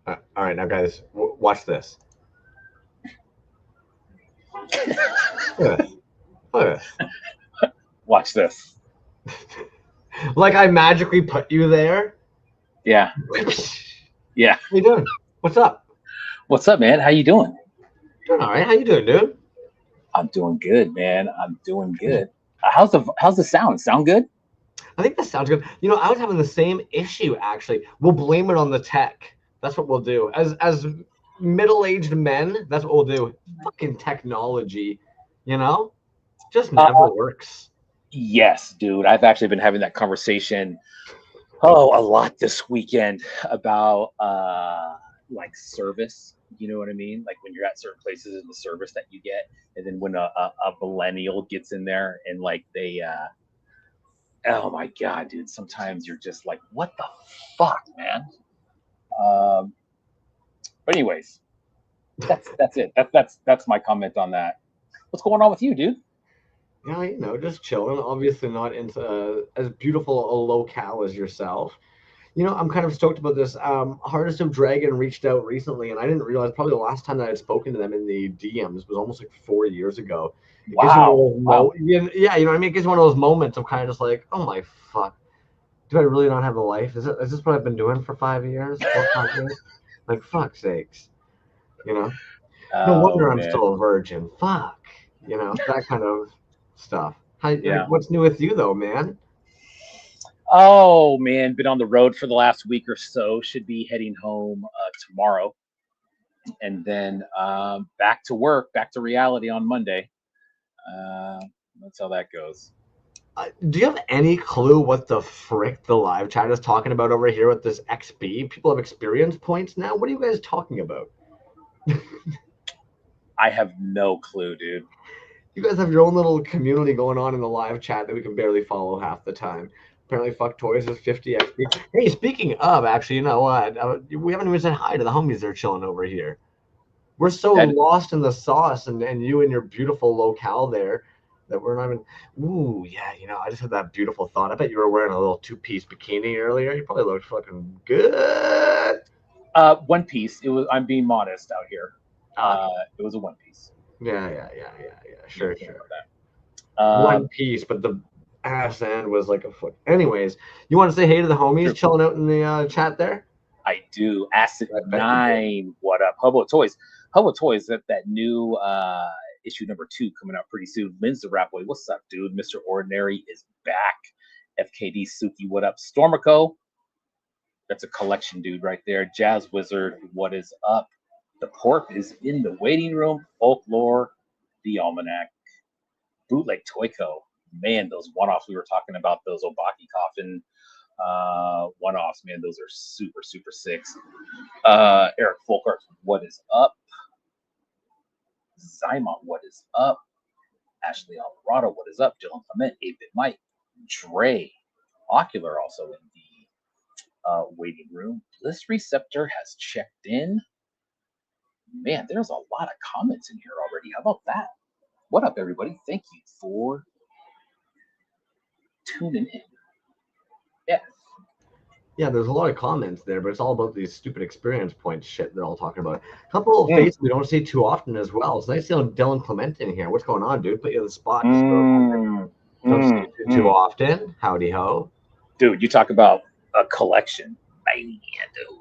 All right, now guys, watch this. Look at this. Look at Watch this. this. Like I magically put you there. Yeah. Yeah. How you doing? What's up? What's up, man? How you doing? Doing all right. How you doing, dude? I'm doing good, man. I'm doing good. How's the sound? Sound good? I think that sounds good. You know, I was having the same issue actually. We'll blame it on the tech. That's what we'll do. As middle-aged men, that's what we'll do. Fucking technology, you know, just Uh, never works. yes, dude. I've actually been having that conversation a lot this weekend about like service. You know what I mean? Like when you're at certain places and the service that you get, and then when a millennial gets in there and like they oh my god, dude, sometimes you're just like, what the fuck, man? Um, but anyways, that's it. That's my comment on that. What's going on with you, dude? Yeah, you know, just chilling. Obviously, not into as beautiful a locale as yourself. You know, I'm kind of stoked about this. Hardest of Dragon reached out recently, and I didn't realize probably the last time that I had spoken to them in the DMs was almost like 4 years ago. It gives you one of Wow, those wow. yeah, you know what I mean? It gives you one of those moments of kind of just like, oh my fuck, do I really not have a life? Is this what I've been doing for 5 years, 4 or 5 years? Like, fuck sakes, you know? No Oh wonder I'm man, still a virgin. Fuck, you know, that kind of stuff. Like, yeah. what's new with you though, man? Oh man, been on the road for the last week or so. Should be heading home tomorrow, and then back to work, back to reality on Monday. Uh, that's how that goes. Do you have any clue what the frick the live chat is talking about over here with this XP? People have experience points now. What are you guys talking about? I have no clue, dude. You guys have your own little community going on in the live chat that we can barely follow half the time. Apparently, fuck toys is 50 XP. Hey, speaking of, actually, you know what? We haven't even said hi to the homies that are chilling over here. We're so That lost in the sauce, and you and your beautiful locale there that we're not even. Ooh, yeah, you know, I just had that beautiful thought. I bet you were wearing a little two-piece bikini earlier. You probably looked fucking good. one piece. It was. I'm being modest out here. Okay. It was a one piece. Yeah. You Sure, understand sure. about that? One piece, but the ass end was like a foot. Anyways, you want to say hey to the homies True. chilling out in the chat there? I do. Acid I bet you do. 9. What up? Hobo Toys. Hobo Toys, that new issue number 2 coming out pretty soon. Lynn's the Rap Boy. What's up, dude? Mr. Ordinary is back. FKD Suki, what up? Stormico, that's a collection dude right there. Jazz Wizard, what is up? The Pork is in the waiting room. Folklore, the Almanac. Bootleg Toyco. Man, those one-offs we were talking about, those Obaki Coffin one-offs, man, those are super, super sick. Eric Folkart, what is up? Zymon, what is up? Ashley Alvarado, what is up? Dylan Clement, 8-Bit Mike, Dre, Ocular also in the waiting room. Bliss Receptor has checked in. Man, there's a lot of comments in here already. How about that? What up, everybody? Thank you for tuning in. Yeah. Yeah, there's a lot of comments there, but it's all about these stupid experience points shit they're all talking about. A couple of Mm, faces we don't see too often as well. It's nice seeing Dylan Clement in here. What's going on, dude? Put you on the spot. Just mm, don't see mm, you too mm. often. Howdy ho. Dude, you talk about a collection. Man, dude.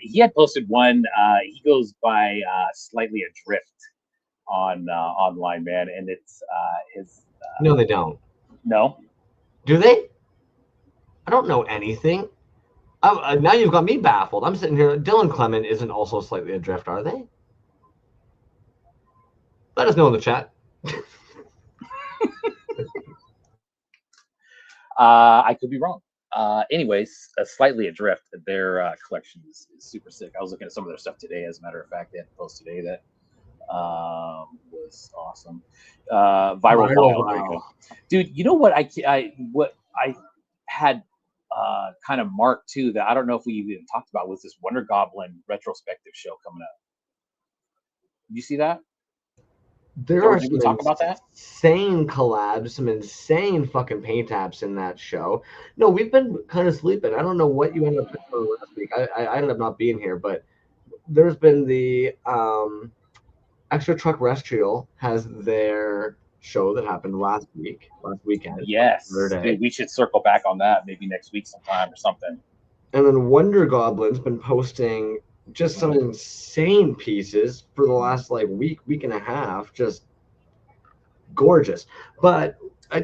He had posted one. He goes by Slightly Adrift on online, man, and it's his. No, they don't. No, Do they? I don't know anything. Now you've got me baffled. I'm sitting here. Dylan Clement isn't also slightly adrift, are they? Let us know in the chat. I could be wrong. Anyways, Slightly Adrift, their collection is super sick. I was looking at some of their stuff today. As a matter of fact, they had a post today that was awesome. Viral Viral, Vile, there you go, viral. dude. You know what what I had kind of marked too that I don't know if we even talked about was this Wonder Goblin retrospective show coming up. Did you see that? There are Did some we talk about that? insane collabs, some insane fucking paint apps in that show. No, we've been kind of sleeping. I don't know what you ended up picking for last week. I ended up not being here, but there's been the Extra Truck Terrestrial has their show that happened last weekend, Yes, Saturday. dude, we should circle back on that maybe next week sometime or something. And then Wonder Goblin's been posting just some insane pieces for the last like week and a half. Just gorgeous. But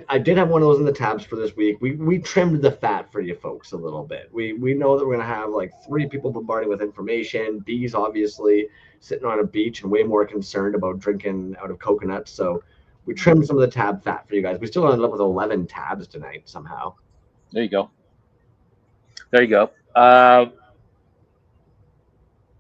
I did have one of those in the tabs for this week. We trimmed the fat for you folks a little bit. We know that we're gonna have like 3 people bombarding with information. B's obviously sitting on a beach and way more concerned about drinking out of coconuts. So we trimmed some of the tab fat for you guys. We still ended up with 11 tabs tonight somehow. There you go. There you go.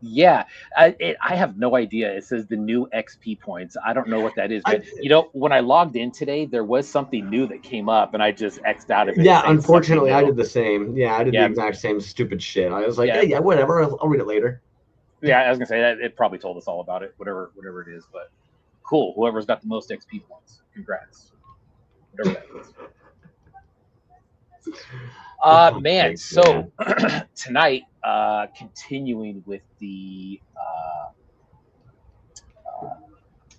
Yeah, I have no idea. It says the new XP points. I don't know what that is, but you know, when I logged in today, there was something new that came up, and I just X'd out of it. Yeah, unfortunately, I did the same. Yeah, I did the exact same stupid shit. I was like, yeah, whatever. I'll read it later. Yeah, I was gonna say that it probably told us all about it, whatever it is. But cool, whoever's got the most XP points, congrats. Whatever that is. Man, so tonight, continuing with the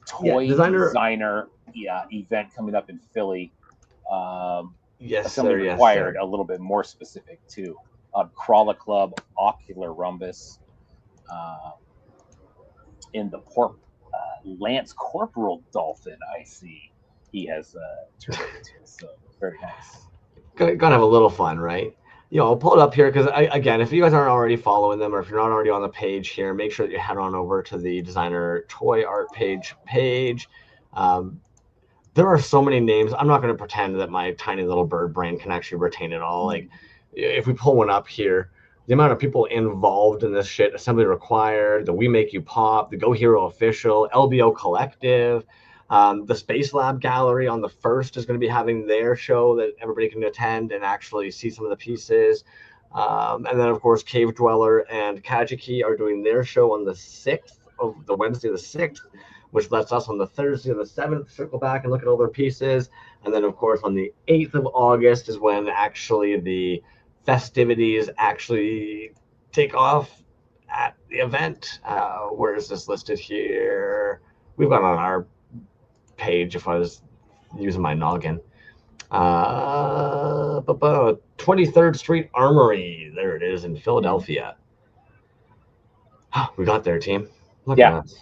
toy designer event coming up in Philly. Yes, something sir, required a little bit more specific too. CrawlahClub, Ocular, Rhombus, in the Lance Corporal Dolphin. I see he has turned into, so very nice. Gotta have a little fun, right? You know, I'll pull it up here because, again, if you guys aren't already following them or if you're not already on the page here, make sure that you head on over to the designer toy art page. There are so many names. I'm not going to pretend that my tiny little bird brain can actually retain it all. Like, if we pull one up here, the amount of people involved in this shit, Assembly Required, the We Make You Pop, the Go Hero Official, LBO Collective, the Space Lab Gallery on the 1st is going to be having their show that everybody can attend and actually see some of the pieces. And then, of course, Cave Dweller and Kagekitoys are doing their show on the 6th, of the Wednesday the 6th, which lets us on the Thursday the 7th circle back and look at all their pieces. And then, of course, on the 8th of August is when actually the festivities actually take off at the event. Where is this listed here? We've got on our page if I was using my noggin. 23rd Street Armory. There it is in Philadelphia. We got there, team. Look at us.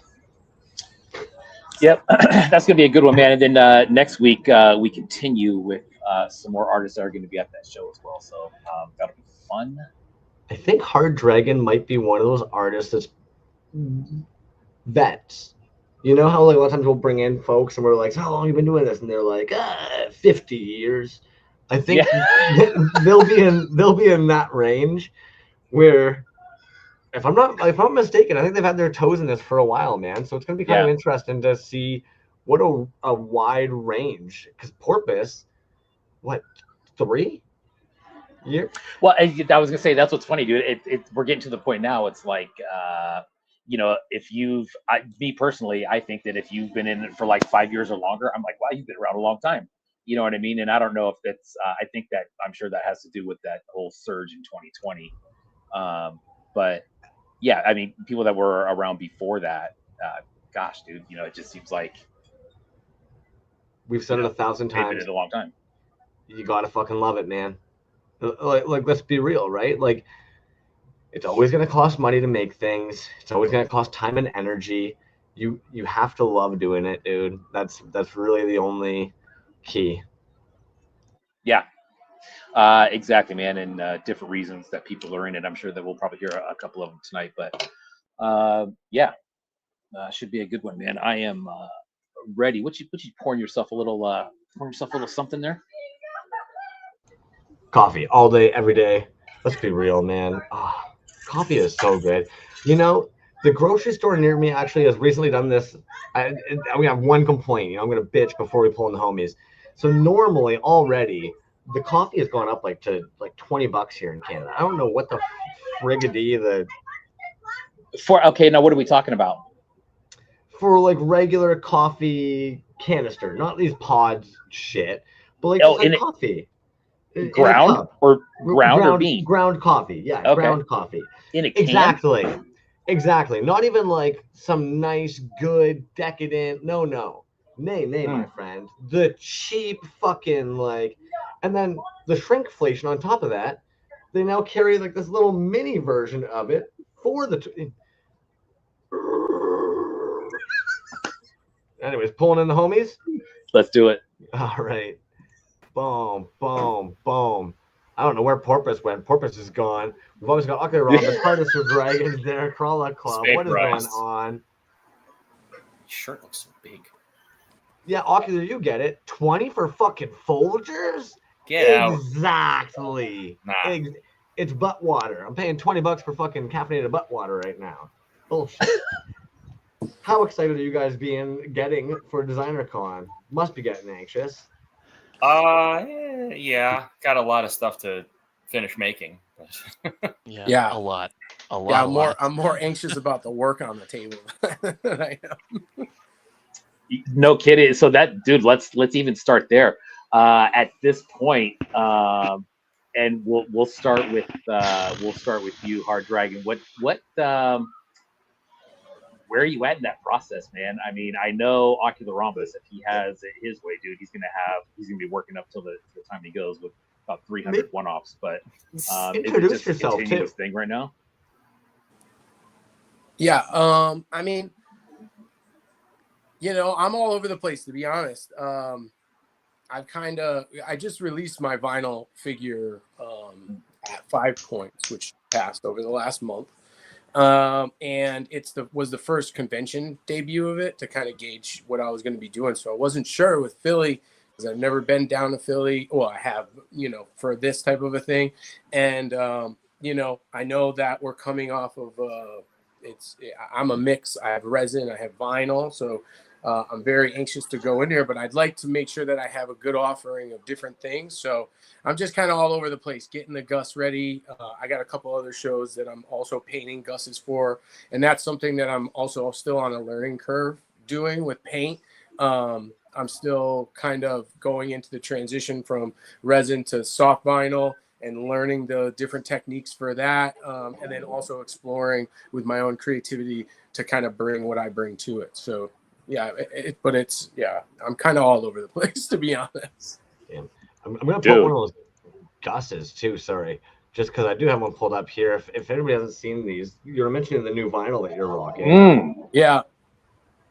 Yep, that's gonna be a good one, man. And then next week we continue with some more artists that are going to be at that show as well. So that'll be fun. I think Hard Dragon might be one of those artists that's vets. You know how like a lot of times we'll bring in folks and we're like, so how long have you been doing this? And they're like, 50 years. I think they'll be in that range where, if I'm not mistaken, I think they've had their toes in this for a while, man. So it's gonna be kind of interesting to see what a wide range. Because Porpoise, what, 3 years? Well, I was gonna say that's what's funny, dude. We're getting to the point now. It's like, you know, if me personally, I think that if you've been in it for like 5 years or longer, I'm like, wow, you've been around a long time. You know what I mean? And I don't know if that's. I'm sure that has to do with that whole surge in 2020. But yeah, I mean, people that were around before that, gosh, dude, you know, it just seems like we've said it 1,000 times. They've been in it a long time. You gotta fucking love it, man. Like let's be real, right? Like, it's always gonna cost money to make things. It's always gonna cost time and energy. You have to love doing it, dude. That's really the only key. Yeah. Exactly, man, and different reasons that people are in it. I'm sure that we'll probably hear a couple of them tonight, but should be a good one, man. I am ready. What you pouring yourself a little something there? Coffee all day, every day. Let's be real, man. Coffee is so good. You know, the grocery store near me actually has recently done this. We have one complaint. You know, I'm gonna bitch before we pull in the homies. So normally already the coffee has gone up to $20 here in Canada. I don't know what the friggity okay, now what are we talking about? for like regular coffee canister, not these pods shit, but like Oh, just like coffee in a ground cup. or ground or Ground bean? ground coffee. Yeah, Okay. ground coffee. In a can? Exactly. Not even like some nice, good, decadent. No. Nay, my friend. The cheap fucking like, and then the shrinkflation on top of that. They now carry like this little mini version of it for the. Anyways, pulling in the homies. Let's do it. All right. Boom, boom, boom. I don't know where Porpoise went. Porpoise is gone. We've always got Ocular, Rhombus, Hardest of Dragons there, CrawlahClub. What is going on? Shirt looks so big. Yeah, Ocular, you get it. 20 for fucking Folgers? Get out. Exactly. Nah. It's butt water. I'm paying $20 for fucking caffeinated butt water right now. Bullshit. How excited are you guys getting for Designer Con? Must be getting anxious. Yeah, got a lot of stuff to finish making. Yeah, a lot. I'm more anxious about the work on the table than I am. No kidding. So that, dude, let's even start there. At this point, and we'll start with you, Hard Dragon. What where are you at in that process, man? I mean, I know Ocular Rhombus, if he has it his way, dude, he's gonna be working up till the time he goes with about 300 one-offs. But introduce is it just yourself, a continuous too. thing right now? Yeah, I mean, I'm all over the place, to be honest. I just released my vinyl figure at 5 points, which passed over the last month. And was the first convention debut of it to kind of gauge what I was going to be doing. So I wasn't sure with Philly because I've never been down to Philly. Well, I have, for this type of a thing. And, I know that we're coming off of, I'm a mix. I have resin, I have vinyl. So I'm very anxious to go in there, but I'd like to make sure that I have a good offering of different things. So I'm just kind of all over the place, getting the Gus ready. I got a couple other shows that I'm also painting Gus's for, and that's something that I'm also still on a learning curve doing with paint. I'm still kind of going into the transition from resin to soft vinyl and learning the different techniques for that, and then also exploring with my own creativity to kind of bring what I bring to it. So yeah, I'm kind of all over the place, to be honest. Damn. I'm going to put one of those Gus's too, sorry, just because I do have one pulled up here. If anybody hasn't seen these, you were mentioning the new vinyl that you're rocking. Yeah.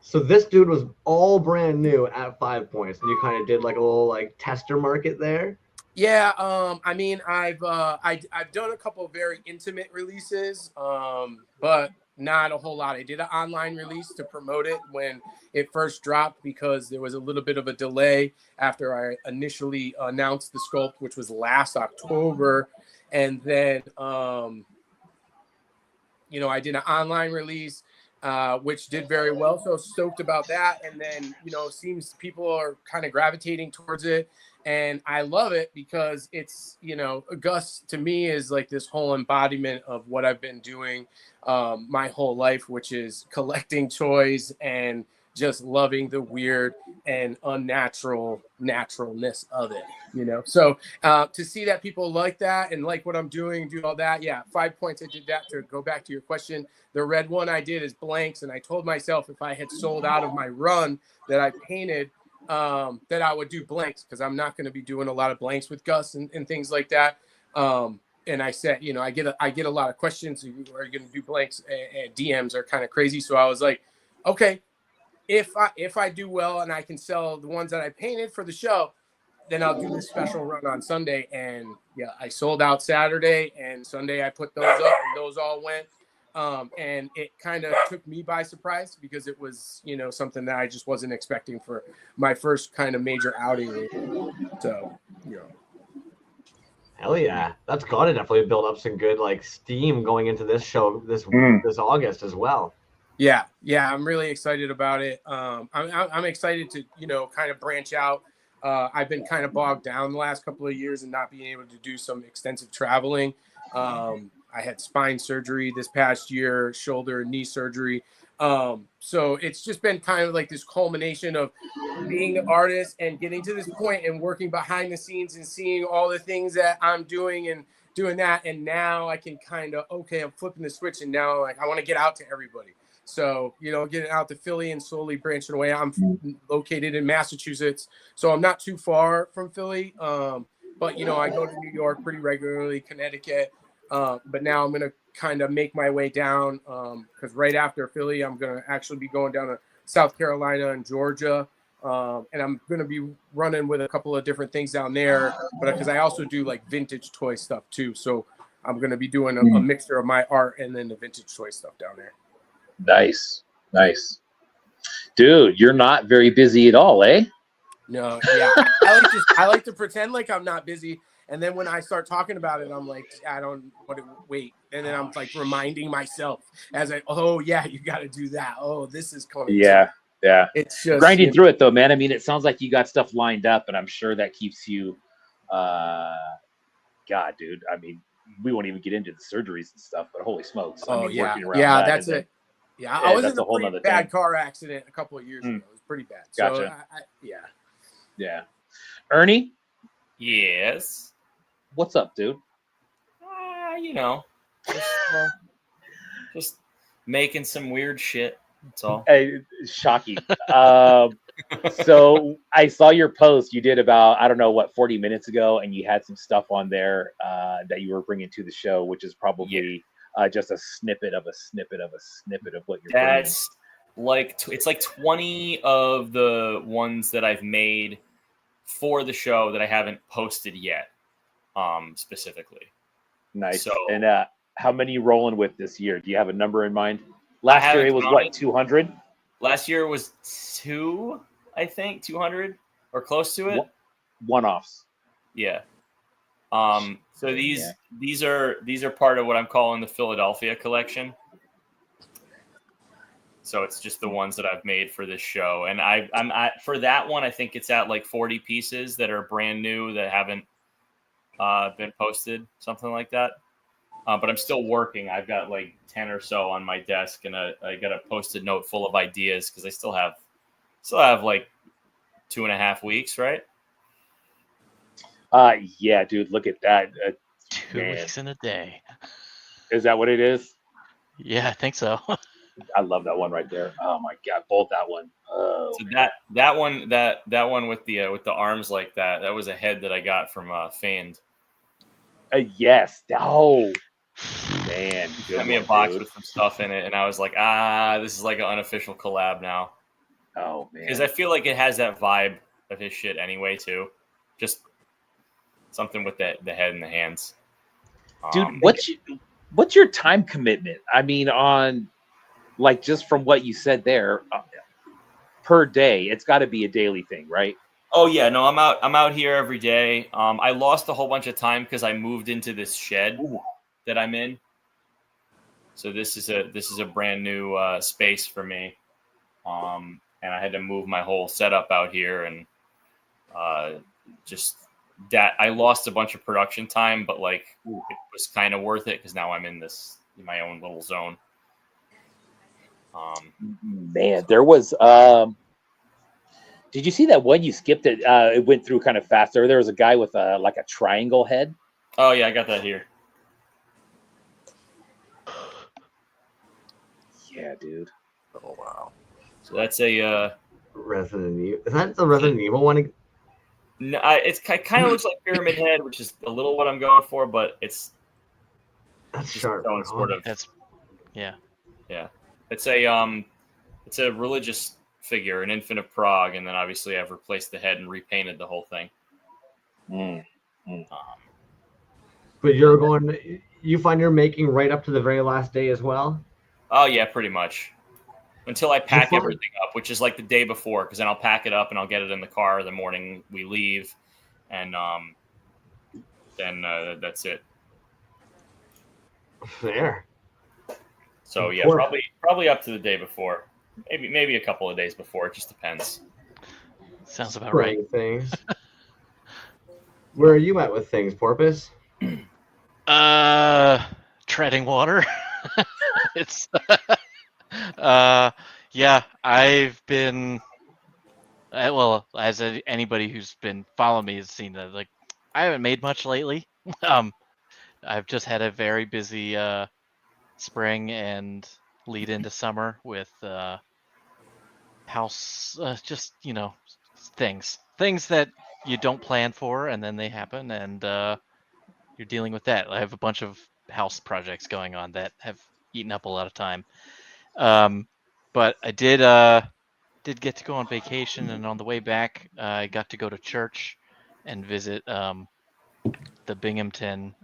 So this dude was all brand new at 5 points, and you kind of did like a little like tester market there. Yeah, I mean, I've done a couple of very intimate releases, but not a whole lot. I did an online release to promote it when it first dropped because there was a little bit of a delay after I initially announced the sculpt, which was last October. And then, I did an online release, which did very well. So stoked about that. And then, seems people are kind of gravitating towards it. And I love it because it's, Gus to me is like this whole embodiment of what I've been doing my whole life, which is collecting toys and just loving the weird and naturalness of it, So to see that people like that and like what I'm doing, do all that. Yeah, 5 points. I did that to go back to your question. The red one I did is blanks. And I told myself if I had sold out of my run that I painted, that I would do blanks because I'm not going to be doing a lot of blanks with Gus and things like that. And I said, I get a lot of questions. Are you going to do blanks? And DMs are kind of crazy. So I was like, okay, if I do well and I can sell the ones that I painted for the show, then I'll do this special run on Sunday. And yeah, I sold out Saturday and Sunday I put those up and those all went. And it kind of took me by surprise because it was, something that I just wasn't expecting for my first kind of major outing. So, Hell yeah. That's got to definitely build up some good like steam going into this show this August as well. Yeah. I'm really excited about it. I'm excited to, kind of branch out. I've been kind of bogged down the last couple of years and not being able to do some extensive traveling. I had spine surgery this past year, shoulder and knee surgery. So it's just been kind of like this culmination of being an artist and getting to this point and working behind the scenes and seeing all the things that I'm doing and doing that. And now I can kind of, okay, I'm flipping the switch, and now like I want to get out to everybody. So, you know, getting out to Philly and slowly branching away. I'm located in Massachusetts, so I'm not too far from Philly. But, you know, I go to New York pretty regularly, Connecticut. But now I'm going to kind of make my way down because right after Philly, I'm going to actually be going down to South Carolina and Georgia. And I'm going to be running with a couple of different things down there. But because I also do like vintage toy stuff too. So I'm going to be doing a mixture of my art and then the vintage toy stuff down there. Nice. Dude, you're not very busy at all, eh? No, yeah. I like to pretend like I'm not busy. And then when I start talking about it, I'm like, I don't want to wait. And then I'm like reminding myself as oh, yeah, you got to do that. Oh, this is coming. Yeah. It's just grinding through it, though, man. I mean, it sounds like you got stuff lined up, and I'm sure that keeps you, God, dude. I mean, we won't even get into the surgeries and stuff, but holy smokes. Oh, I mean, yeah. working around Yeah, that, that's it. Yeah, I was in a pretty bad thing. car accident a couple of years ago. It was pretty bad. Gotcha. So, Yeah. Ernie? Yes. What's up, dude? You know, just making some weird shit. That's all. Hey, shocking. So I saw your post you did about, I don't know what, 40 minutes ago, and you had some stuff on there that you were bringing to the show, which is probably just a snippet of what you're bringing. That's like, it's like 20 of the ones that I've made for the show that I haven't posted yet, specifically. Nice. So, and how many you rolling with this year? Do you have a number in mind? Last year it was what, 200? Last year was 200 or close to it. One-offs. Yeah. So these are part of what I'm calling the Philadelphia collection. So it's just the ones that I've made for this show, and I'm at, for that one, I think it's at like 40 pieces that are brand new that haven't been posted, something like that. But I'm still working. I've got like 10 or so on my desk, and I got a Post-it note full of ideas because I still have like 2.5 weeks, right? Yeah, dude, look at that. 2 weeks in a day. Is that what it is? Yeah, I think so. I love that one right there. Oh my god, both that one. Oh, so that one with the arms like that was a head that I got from Vend. Yes. Oh man, He sent me a box with some stuff in it, and I was like, this is like an unofficial collab now. Oh man, because I feel like it has that vibe of his shit anyway too. Just something with the head and the hands. Dude, what's your time commitment? I mean, on like just from what you said there, per day, it's got to be a daily thing, right? Oh yeah, no, I'm out here every day. I lost a whole bunch of time because I moved into this shed that I'm in. So this is a brand new space for me, and I had to move my whole setup out here, and just that I lost a bunch of production time, but like it was kind of worth it because now I'm in my own little zone. Man, there was. Did you see that one you skipped? It went through kind of fast. There was a guy with like a triangle head. Oh yeah, I got that here. Yeah, dude. Oh wow. So that's a Resident Evil. Is that the Resident Evil one? No, it kind of looks like Pyramid Head, which is a little what I'm going for, but it's That's sharp. sort of. Yeah. It's a religious figure, an infant of Prague, and then obviously I've replaced the head and repainted the whole thing. But you find you're making right up to the very last day as well? Oh yeah, pretty much. Until I pack everything up, which is like the day before, because then I'll pack it up and I'll get it in the car the morning we leave, and then that's it. Fair. So yeah, probably up to the day before, maybe a couple of days before. It just depends. Sounds about right. Things. Where are you at with things, Porpoise? Trying treading water. It's yeah, I've been well, as anybody who's been following me has seen that, like, I haven't made much lately. I've just had a very busy spring and lead into summer with house, just things that you don't plan for, and then they happen, and you're dealing with that. I have a bunch of house projects going on that have eaten up a lot of time. But I did get to go on vacation, and on the way back, I got to go to church and visit the Binghamton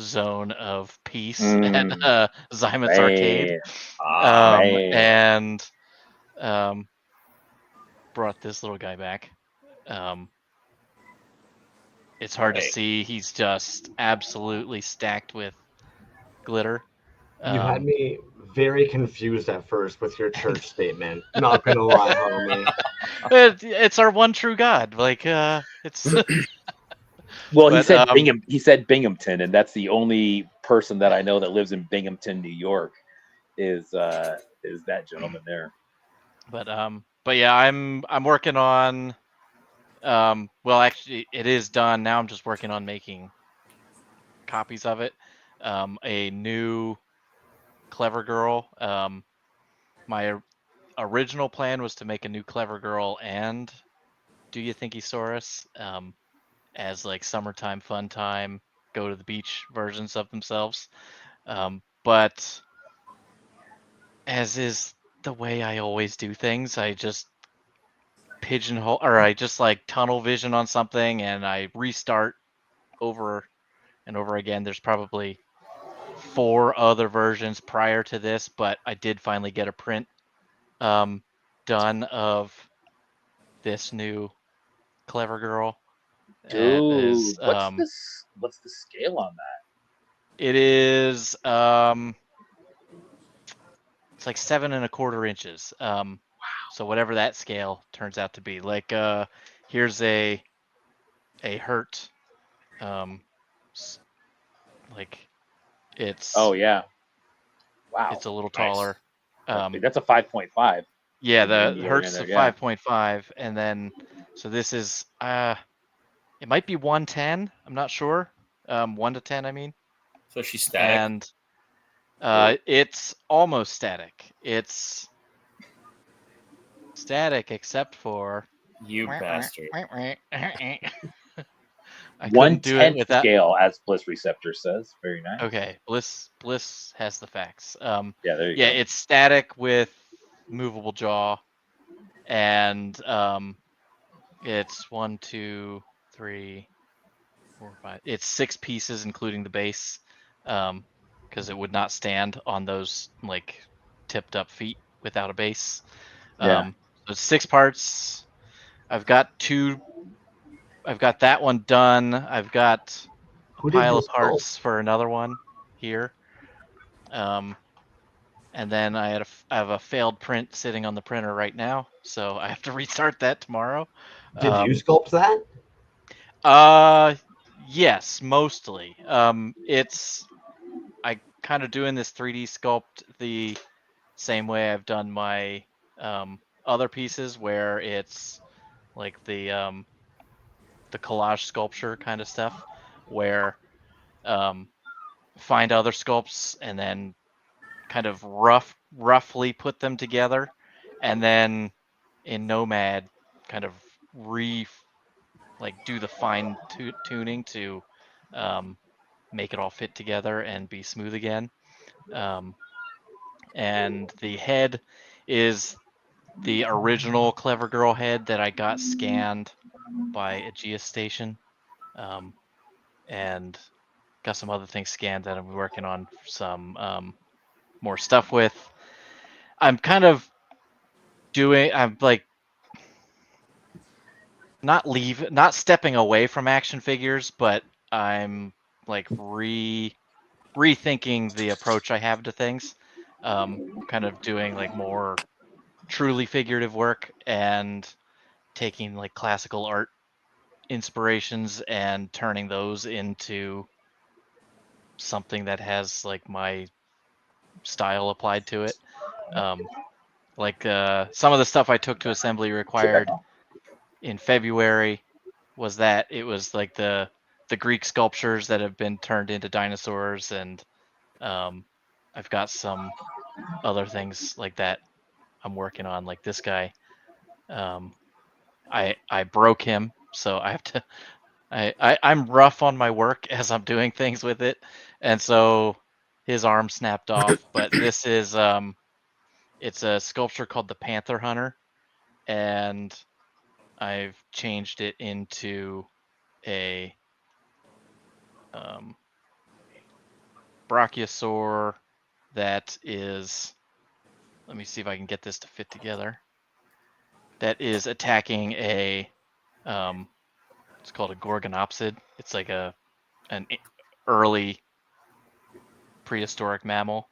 zone of peace at Zymon's Arcade, Man. and brought this little guy back. It's hard to see. He's just absolutely stacked with glitter. You had me very confused at first with your church statement. Not gonna lie, homie. It's our one true God. Like, it's. Well, he But, said He said Binghamton, and that's the only person that I know that lives in Binghamton, New York, is that gentleman there. But yeah, I'm working on. Well, actually, it is done now. I'm just working on making copies of it. A new Clever Girl. My original plan was to make a new Clever Girl and Do You Think Thesaurus as like summertime fun time, go to the beach versions of themselves. But as is the way I always do things, I just pigeonhole, or I just like tunnel vision on something and I restart over and over again. There's probably 4 other versions prior to this, but I did finally get a print done of this new Clever Girl. Dude, what's the scale on that? It is it's like 7 1/4 inches. So whatever that scale turns out to be. Like here's a hurt. Like it's. Oh yeah. Wow. It's a little Nice. taller. That's a 5.5. Yeah, the Hertz of 5.5, and then so this is it might be 110. I'm not sure. 1 to 10, I mean. So she's static. And it's almost static. It's static except for you bastard. I couldn't do it with that scale, as Bliss Receptor says. Very nice. Okay, Bliss has the facts. Yeah, there you go. Yeah, it's static with movable jaw, and it's 1, 2, 3, 4, 5. It's 6 pieces, including the base, because it would not stand on those like tipped up feet without a base. Yeah. So it's 6 parts. I've got that one done. I've got a pile of parts for another one here. And then I have a failed print sitting on the printer right now, so I have to restart that tomorrow. Did you sculpt that? Yes, mostly. It's I kind of doing this 3D sculpt the same way I've done my other pieces, where it's like the collage sculpture kind of stuff, where find other sculpts and then kind of roughly put them together, and then in Nomad kind of do the fine tuning to make it all fit together and be smooth again. And the head is the original Clever Girl head that I got scanned by a Geostation, and got some other things scanned that I'm working on some more stuff with. I'm like not stepping away from action figures, but I'm like rethinking the approach I have to things. Kind of doing like more truly figurative work and taking like classical art inspirations and turning those into something that has like my style applied to it. Like some of the stuff I took to assembly required in February was that it was like the Greek sculptures that have been turned into dinosaurs, and I've got some other things like that I'm working on, like this guy. I broke him, so I have to. I'm rough on my work as I'm doing things with it, and so his arm snapped off. But this is it's a sculpture called the Panther Hunter, and I've changed it into a brachiosaur that is. Let me see if I can get this to fit together. That is attacking a. It's called a gorgonopsid. It's like an early prehistoric mammal.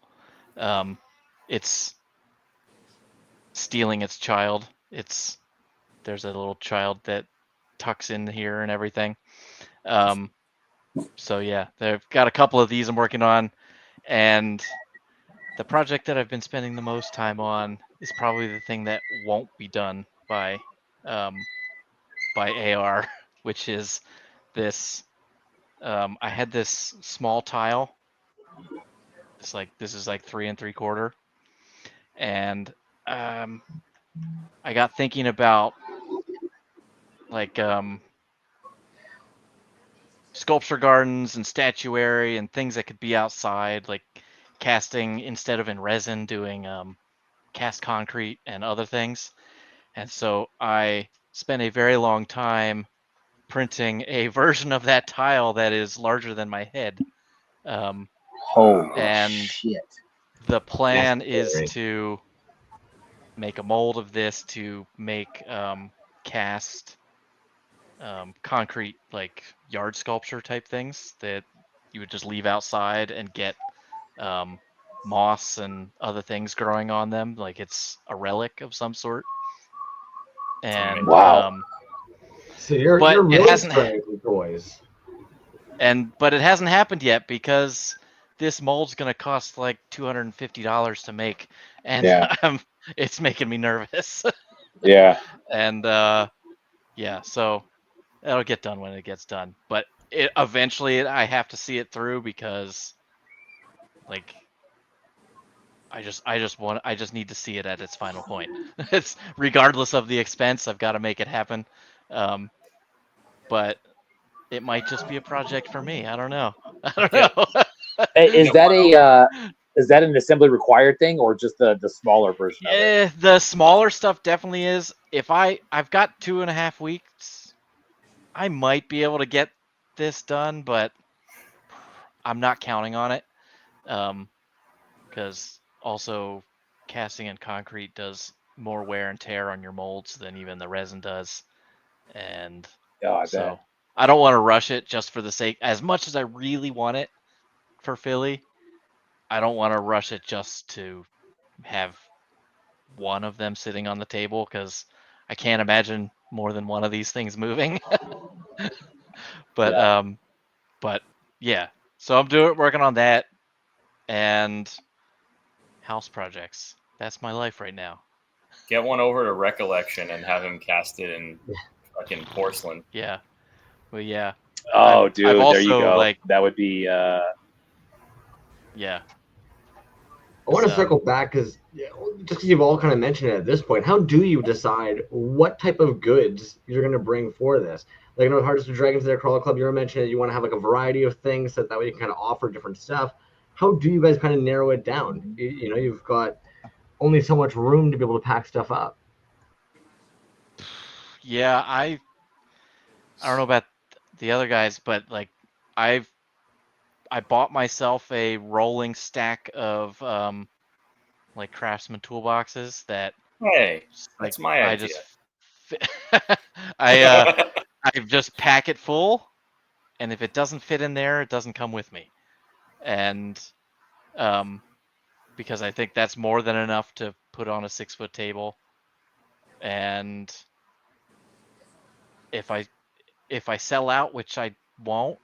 It's stealing its child. There's a little child that tucks in here and everything. So yeah, they've got a couple of these I'm working on, and the project that I've been spending the most time on is probably the thing that won't be done by AR, which is this. I had this small tile. This is like 3 3/4, and I got thinking about like sculpture gardens and statuary and things that could be outside, like casting instead of in resin, doing cast concrete and other things. And so I spent a very long time printing a version of that tile that is larger than my head. Holy and shit! The plan That's is scary. to make a mold of this to make cast concrete like yard sculpture type things that you would just leave outside and get moss and other things growing on them, like it's a relic of some sort. And Wow. So you're but it really hasn't trying some toys. but it hasn't happened yet because this mold's gonna cost like $250 to make, and Yeah. it's making me nervous. Yeah. And yeah, so it'll get done when it gets done. But eventually I have to see it through because like I just need to see it at its final point. It's regardless of the expense, I've got to make it happen. But it might just be a project for me. I don't know. I don't know. Is that an assembly required thing or just the smaller version of it? The smaller stuff definitely is. If I've got 2.5 weeks, I might be able to get this done, but I'm not counting on it. Because also casting in concrete does more wear and tear on your molds than even the resin does. And so I don't want to rush it just for the sake, as much as I really want it for Philly, I don't want to rush it just to have one of them sitting on the table because I can't imagine more than one of these things moving. But yeah, so I'm working on that and house projects. That's my life right now. Get one over to Recollection and have him cast it in fucking porcelain. Yeah. Well, yeah. Oh, dude, I've also, there you go. like, that would be. Yeah. I want to circle back because just because you've all kind of mentioned it at this point, how do you decide what type of goods you're going to bring for this? Like, I know Hardest of Dragons, their CrawlahClub, you were mentioning you want to have like a variety of things so that way you can kind of offer different stuff. How do you guys kind of narrow it down? You know, you've got only so much room to be able to pack stuff up. Yeah, I don't know about the other guys, but like I bought myself a rolling stack of like Craftsman toolboxes that Hey, like that's my I idea. just I just pack it full, and if it doesn't fit in there, it doesn't come with me. And because I think that's more than enough to put on a 6-foot table. And if I sell out, which I won't,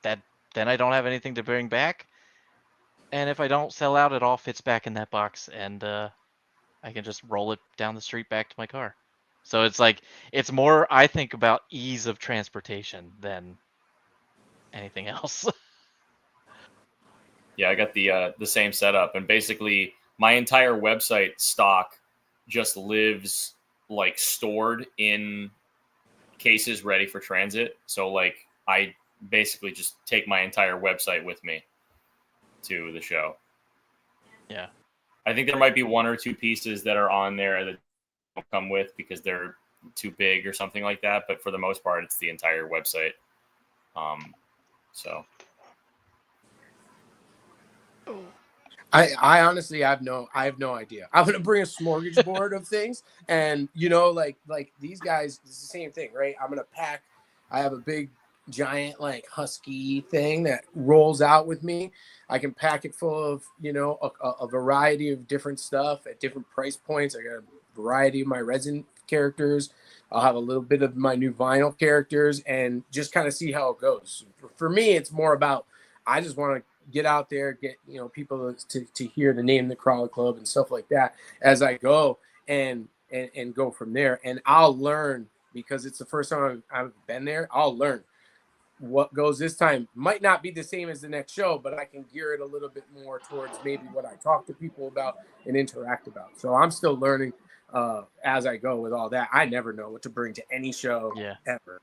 then I don't have anything to bring back. And if I don't sell out, it all fits back in that box, and I can just roll it down the street back to my car. So it's like, it's more, I think, about ease of transportation than anything else. Yeah, I got the same setup, and basically my entire website stock just lives like stored in cases ready for transit. So like I basically just take my entire website with me to the show. Yeah. I think there might be one or two pieces that are on there that don't come with because they're too big or something like that. But for the most part, it's the entire website. So I honestly I have no idea. I'm gonna bring a smorgasbord of things, and like these guys, it's the same thing, right? I'm gonna pack. I have a big giant like husky thing that rolls out with me. I can pack it full of a variety of different stuff at different price points. I got a variety of my resin characters. I'll have a little bit of my new vinyl characters, and just kind of see how it goes. For me, it's more about I just want to get out there, get people to hear the name of the CrawlahClub and stuff like that as I go, and go from there. And I'll learn, because it's the first time I've been there. I'll learn what goes this time. Might not be the same as the next show, but I can gear it a little bit more towards maybe what I talk to people about and interact about. So I'm still learning as I go with all that. I never know what to bring to any show ever.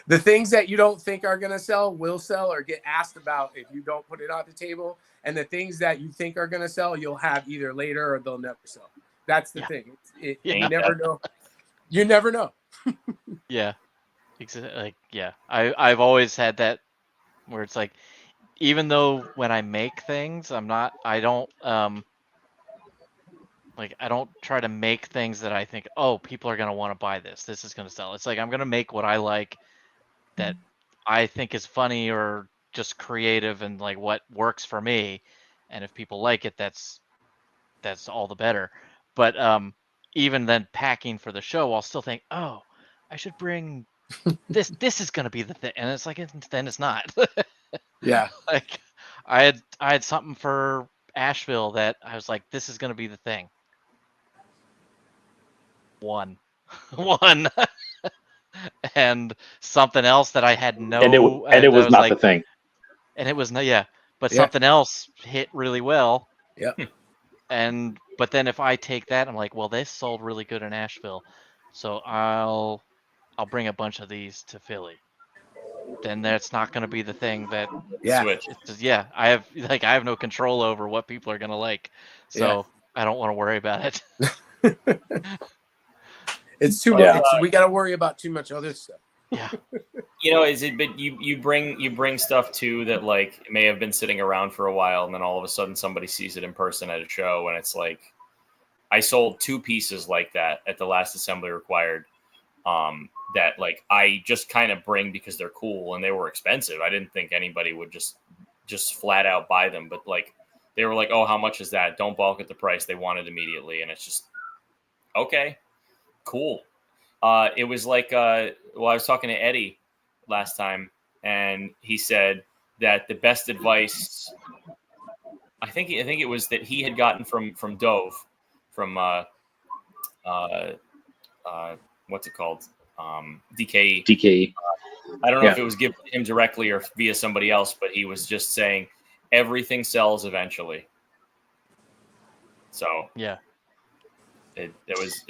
The things that you don't think are going to sell will sell or get asked about if you don't put it on the table. And the things that you think are going to sell, you'll have either later or they'll never sell. That's the thing. You never know. You never know. Yeah. Like, yeah. I've always had that where it's like, even though when I make things, I don't try to make things that I think, oh, people are going to want to buy this. This is going to sell. It's like, I'm going to make what I like, that I think is funny or just creative and like what works for me. And if people like it, that's all the better. But even then packing for the show, I'll still think, oh, I should bring this is going to be the thing. And it's like, then it's not. Yeah. Like I had something for Asheville that I was like, this is going to be the thing. One. And something else that I had no, and it was not like, the thing. And it was something else hit really well. Yeah. But then if I take that, I'm like, well, this sold really good in Asheville, so I'll bring a bunch of these to Philly. Then that's not going to be the thing that switch. I have no control over what people are going to like, so I don't want to worry about it. It's too much. We got to worry about too much other stuff. Yeah. But you bring stuff too that like may have been sitting around for a while, and then all of a sudden somebody sees it in person at a show, and it's like, I sold 2 pieces like that at the last Assembly Required, that like I just kind of bring because they're cool and they were expensive. I didn't think anybody would just flat out buy them, but like they were like, oh, how much is that? Don't balk at the price. They want it immediately, and it's just okay, cool. It was like, I was talking to Eddie last time, and he said that the best advice, I think it was that he had gotten from Dove, from what's it called, DKE. DKE. I don't know if it was given to him directly or via somebody else, but he was just saying everything sells eventually. So yeah. It was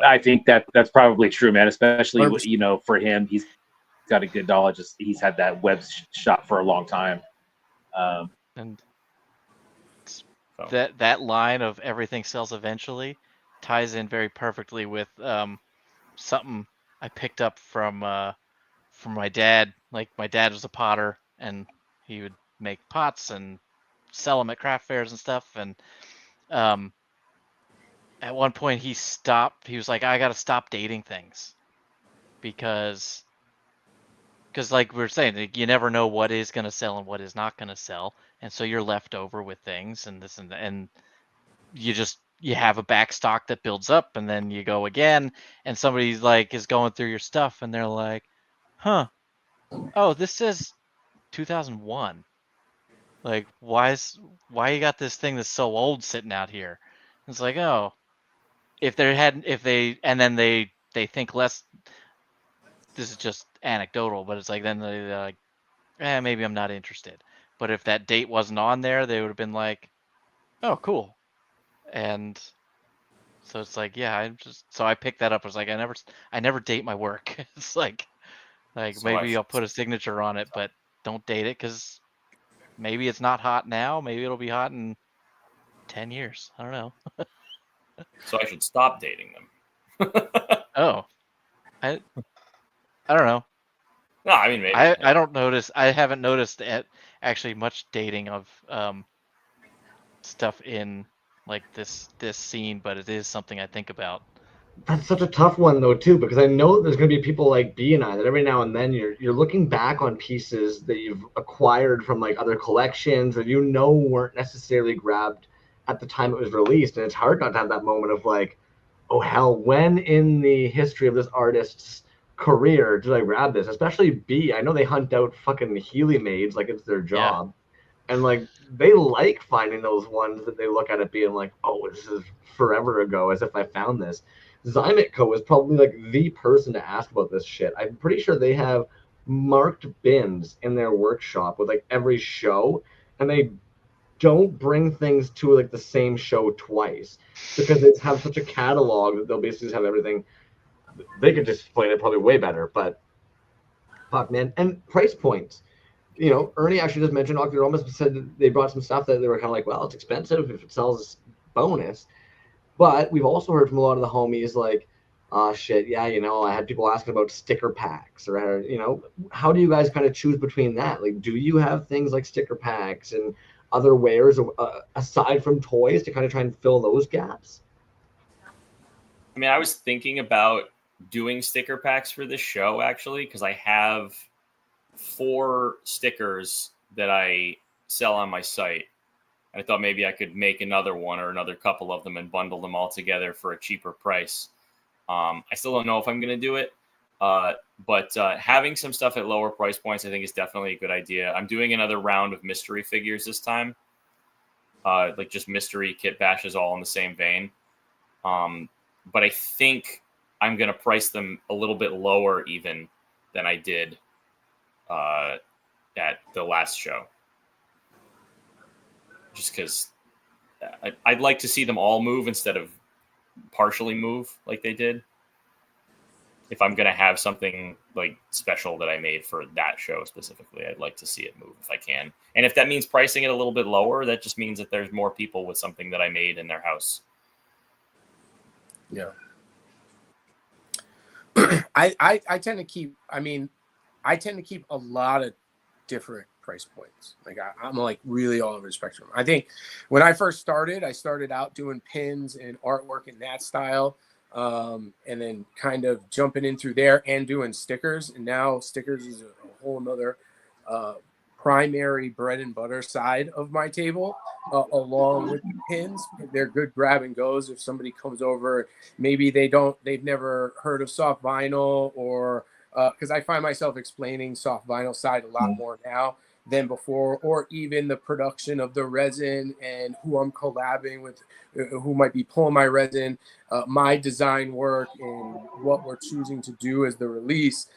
I think that's probably true, man. Especially for him, he's got a good knowledge. He's had that web shop for a long time, and that line of everything sells eventually ties in very perfectly with something I picked up from my dad. Like, my dad was a potter, and he would make pots and sell them at craft fairs and stuff. And at one point he stopped. He was like, I got to stop dating things because like we were saying, like, you never know what is going to sell and what is not going to sell. And so you're left over with things and this and you have a back stock that builds up, and then you go again, and somebody's like is going through your stuff and they're like, huh, oh, this says 2001. Like, why you got this thing that's so old sitting out here? It's like, oh, if they think less. This is just anecdotal, but it's like then they're like, maybe I'm not interested. But if that date wasn't on there, they would have been like, oh, cool. And so it's like, yeah, so I picked that up. I was like, I never date my work. It's like So maybe I'll put a signature on it, but don't date it because maybe it's not hot now. Maybe it'll be hot in 10 years. I don't know. So I should stop dating them. Oh, I don't know. No, I mean maybe. I don't notice. I haven't noticed actually much dating of stuff in like this scene, but it is something I think about. That's such a tough one though too, because I know there's going to be people like B and I that every now and then you're looking back on pieces that you've acquired from like other collections or weren't necessarily grabbed at the time it was released, and it's hard not to have that moment of like, oh hell, when in the history of this artist's career did I grab this? Especially B, I know they hunt out fucking Healy maids like it's their job. Yeah. And like they like finding those ones that they look at it being like, oh, this is forever ago, as if I found this. Zymitco is probably like the person to ask about this shit. I'm pretty sure they have marked bins in their workshop with like every show, and they don't bring things to like the same show twice because they have such a catalog that they'll basically have everything. They could just explain it probably way better, but fuck, man. And price points. You know, Ernie actually just mentioned Ocular Rhombus said that they brought some stuff that they were kind of like, well, it's expensive if it sells bonus. But we've also heard from a lot of the homies like, oh shit, yeah, I had people asking about sticker packs or, how do you guys kind of choose between that? Like, do you have things like sticker packs and other wares aside from toys to kind of try and fill those gaps? I mean, I was thinking about doing sticker packs for this show actually, because I have 4 stickers that I sell on my site. I thought maybe I could make another one or another couple of them and bundle them all together for a cheaper price. I still don't know if I'm going to do it, but having some stuff at lower price points, I think is definitely a good idea. I'm doing another round of mystery figures this time, like just mystery kit bashes all in the same vein. But I think I'm going to price them a little bit lower even than I did at the last show. Just because I'd like to see them all move instead of partially move like they did. If I'm going to have something like special that I made for that show specifically, I'd like to see it move if I can. And if that means pricing it a little bit lower, that just means that there's more people with something that I made in their house. Yeah. I tend to keep a lot of different price points. Like I'm like really all over the spectrum. I think when I first started, I started out doing pins and artwork in that style, and then kind of jumping in through there and doing stickers. And now stickers is a whole nother primary bread and butter side of my table, along with the pins. They're good grab and goes. If somebody comes over, maybe they've never heard of soft vinyl, or because I find myself explaining soft vinyl side a lot more now than before, or even the production of the resin and who I'm collabing with, who might be pulling my resin, my design work, and what we're choosing to do as the release.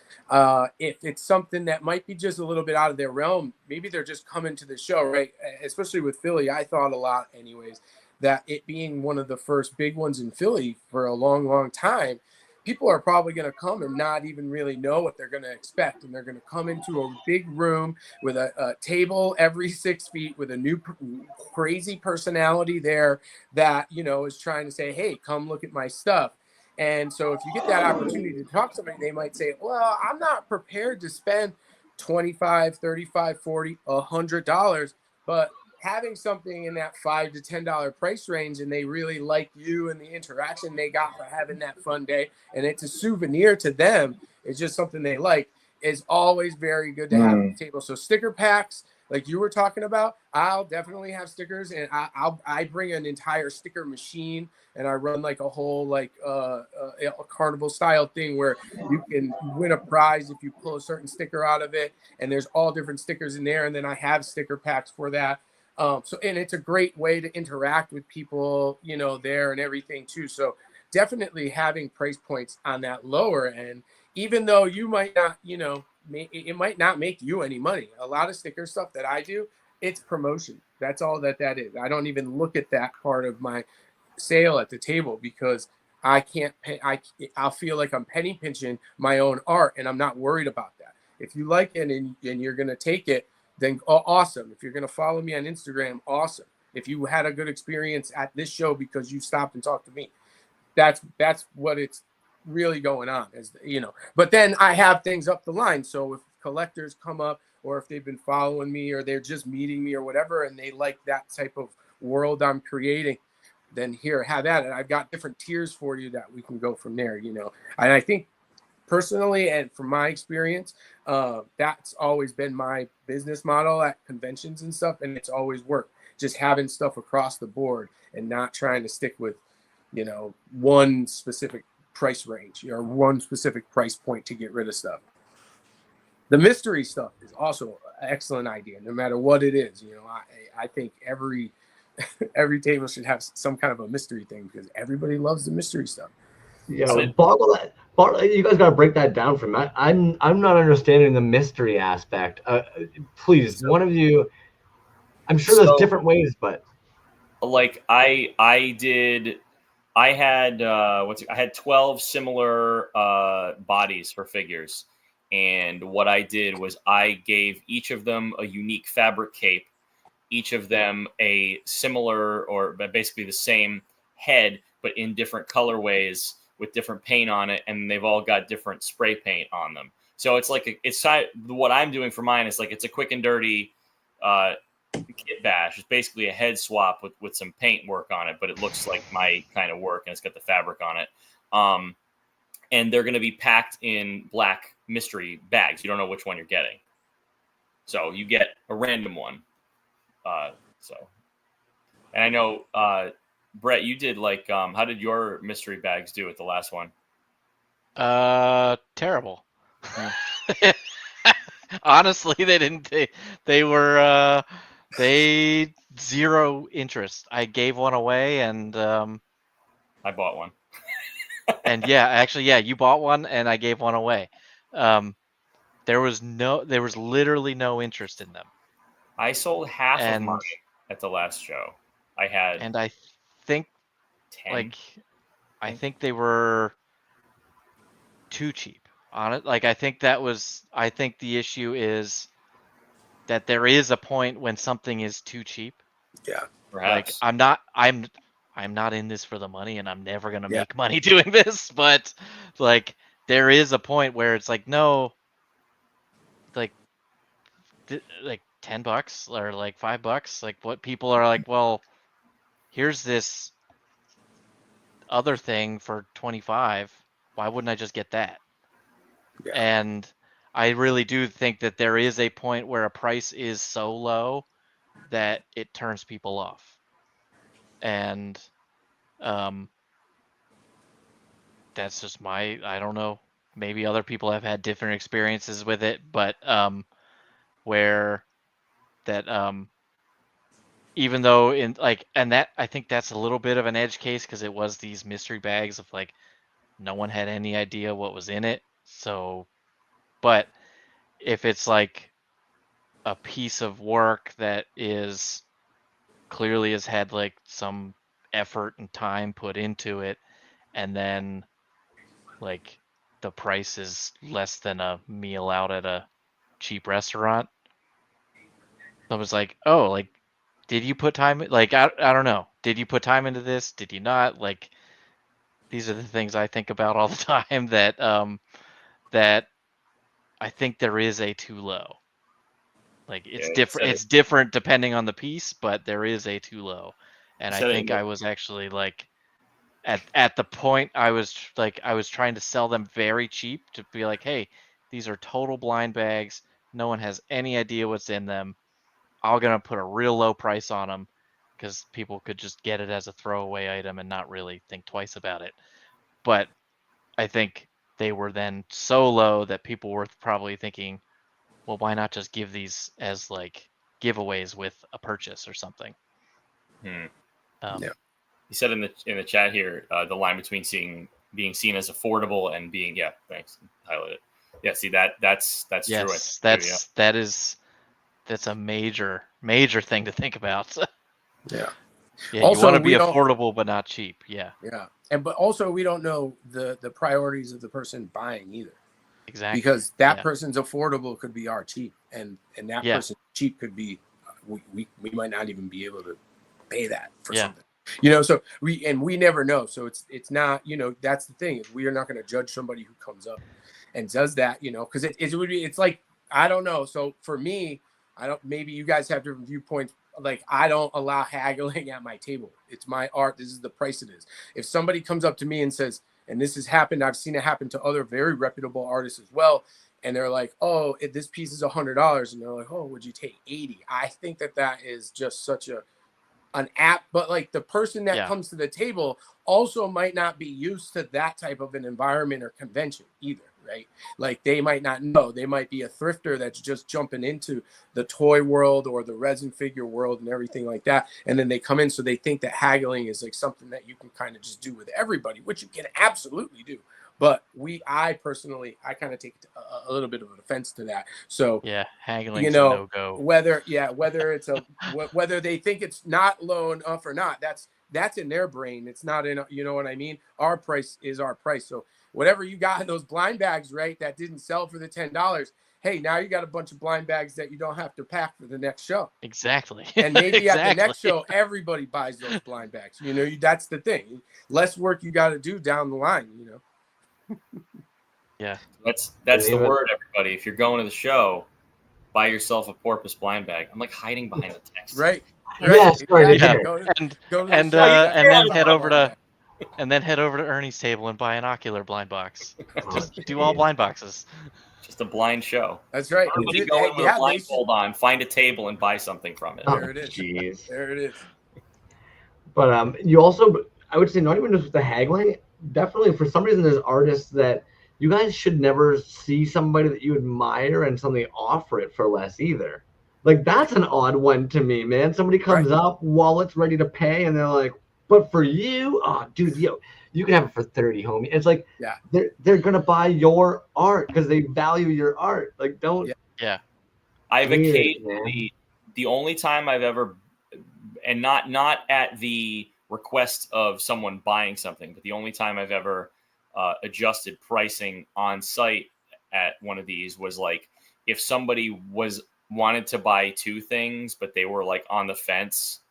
If it's something that might be just a little bit out of their realm, maybe they're just coming to the show, right? Especially with Philly, I thought a lot anyways, that it being one of the first big ones in Philly for a long, long time, people are probably going to come and not even really know what they're going to expect. And they're going to come into a big room with a table every 6 feet with a new crazy personality there that, is trying to say, hey, come look at my stuff. And so if you get that opportunity to talk to somebody, they might say, well, I'm not prepared to spend $25, $35, $40, $100, but having something in that $5 to $10 price range, and they really like you and the interaction they got for having that fun day, and it's a souvenir to them, it's just something they like, is always very good to have at the table. So sticker packs, like you were talking about, I'll definitely have stickers, and I bring an entire sticker machine, and I run like a whole like a carnival style thing where you can win a prize if you pull a certain sticker out of it, and there's all different stickers in there, and then I have sticker packs for that. So, and it's a great way to interact with people, you know, there and everything too. So definitely having price points on that lower end, even though you might not, you know, it might not make you any money. A lot of sticker stuff that I do, it's promotion. That's all that is. I don't even look at that part of my sale at the table because I can't pay. I'll feel like I'm penny pinching my own art, and I'm not worried about that. If you like it and you're gonna take it, then awesome. If you're gonna follow me on Instagram, awesome. If you had a good experience at this show because you stopped and talked to me, that's what it's really going on, as you know. But then I have things up the line. So if collectors come up, or if they've been following me, or they're just meeting me or whatever, and they like that type of world I'm creating, then here, have at it. I've got different tiers for you that we can go from there, you know. And I think personally, and from my experience, that's always been my business model at conventions and stuff, and it's always worked. Just having stuff across the board and not trying to stick with, you know, one specific price range or one specific price point to get rid of stuff. The mystery stuff is also an excellent idea, no matter what it is. You know, I think every table should have some kind of a mystery thing because everybody loves the mystery stuff. Yeah, you guys got to break that down for me. I'm not understanding the mystery aspect. Please, one of you. I'm sure there's different ways, but like I had 12 similar bodies for figures, and what I did was I gave each of them a unique fabric cape, each of them a similar or basically the same head, but in different colorways with different paint on it, and they've all got different spray paint on them. So it's like what I'm doing for mine is like it's a quick and dirty kit bash. It's basically a head swap with some paint work on it, but it looks like my kind of work, and it's got the fabric on it. And they're going to be packed in black mystery bags. You don't know which one you're getting, so you get a random one. And I know Brett, you did like how did your mystery bags do at the last one? Terrible. Honestly, they were zero interest. I gave one away, and I bought one. And yeah, you bought one, and I gave one away. There was literally no interest in them. I sold half of mine at the last show. I had, and I think 10. I think they were too cheap on it. Like I think the issue is that there is a point when something is too cheap. Yeah, perhaps. Like I'm not in this for the money, and I'm never gonna make money doing this. But like there is a point where it's like no, like $10 or like $5. Like what people are like, well, here's this other thing for 25. Why wouldn't I just get that? Yeah. And I really do think that there is a point where a price is so low that it turns people off. And that's just I don't know. Maybe other people have had different experiences with it, but where that even though and that I think that's a little bit of an edge case because it was these mystery bags of like no one had any idea what was in it. So, but if it's like a piece of work that is clearly has had like some effort and time put into it, and then like the price is less than a meal out at a cheap restaurant, I was like, oh, like, did you put time? Like, I don't know. Did you put time into this? Did you not? Like, these are the things I think about all the time that that I think there is a too low. Like it's different. It's different depending on the piece, but there is a too low. And I think I was actually like at the point I was trying to sell them very cheap to be like, hey, these are total blind bags. No one has any idea what's in them. I'm gonna put a real low price on them because people could just get it as a throwaway item and not really think twice about it. But I think they were then so low that people were probably thinking, well, why not just give these as like giveaways with a purchase or something? Hmm. Yeah. You said in the chat here, the line between being seen as affordable and being thanks, highlight it. Yeah, see that's true. Yes, I think, that's a major thing to think about. Yeah. Yeah, Also, you want to be we don't- affordable but not cheap. Yeah, Yeah. But also we don't know the priorities of the person buying either. exactly. Because that Yeah. person's affordable could be our cheap, and that Yeah. person's cheap could be we might not even be able to pay that for Yeah. something. So we never know. So it's not, that's the thing. We are not going to judge somebody who comes up and does that, because it's like, I don't know. So for me, maybe you guys have different viewpoints. Like, I don't allow haggling at my table. It's my art. This is the price it is. If somebody comes up to me and says, and this has happened, I've seen it happen to other very reputable artists as well, and they're like, oh, this piece is $100, and they're like, oh, would you take 80? I think that is just such an app, but like the person that comes to the table also might not be used to that type of an environment or convention either, right? Like, they might not know. They might be a thrifter that's just jumping into the toy world or the resin figure world and everything like that, and then they come in, so they think that haggling is like something that you can kind of just do with everybody, which you can absolutely do. But I personally kind of take a little bit of an offense to that. So yeah, haggling, no go. Whether it's whether they think it's not low enough or not, that's in their brain. It's not in, you know what I mean? Our price is our price. So whatever you got in those blind bags, right, that didn't sell for the $10, hey, now you got a bunch of blind bags that you don't have to pack for the next show. Exactly. And maybe exactly. at the next show, everybody buys those blind bags. That's the thing. Less work you got to do down the line. Yeah, that's the word, everybody. If you're going to the show, buy yourself a Porpoise blind bag. I'm like hiding behind the text. Right. Yes, right. Yeah. Go to And the then head over to Ernie's table and buy an Ocular blind box. Just do all geez. blind boxes. Just a blind show. That's right. Everybody go in with a blindfold on, find a table, and buy something from it. There it is. Jeez. There it is. But you also, I would say, not even just with the haggling, definitely for some reason there's artists that you guys should never see somebody that you admire and suddenly offer it for less either. Like, that's an odd one to me, man. Somebody comes up, wallet's ready to pay, and they're like, but for you, oh, dude, you can have it for 30, homie. It's like, they're gonna buy your art because they value your art. Like, don't. Yeah. I've occasionally, the only time I've ever, and not at the request of someone buying something, but the only time I've ever adjusted pricing on site at one of these was like, if somebody wanted to buy two things, but they were like on the fence,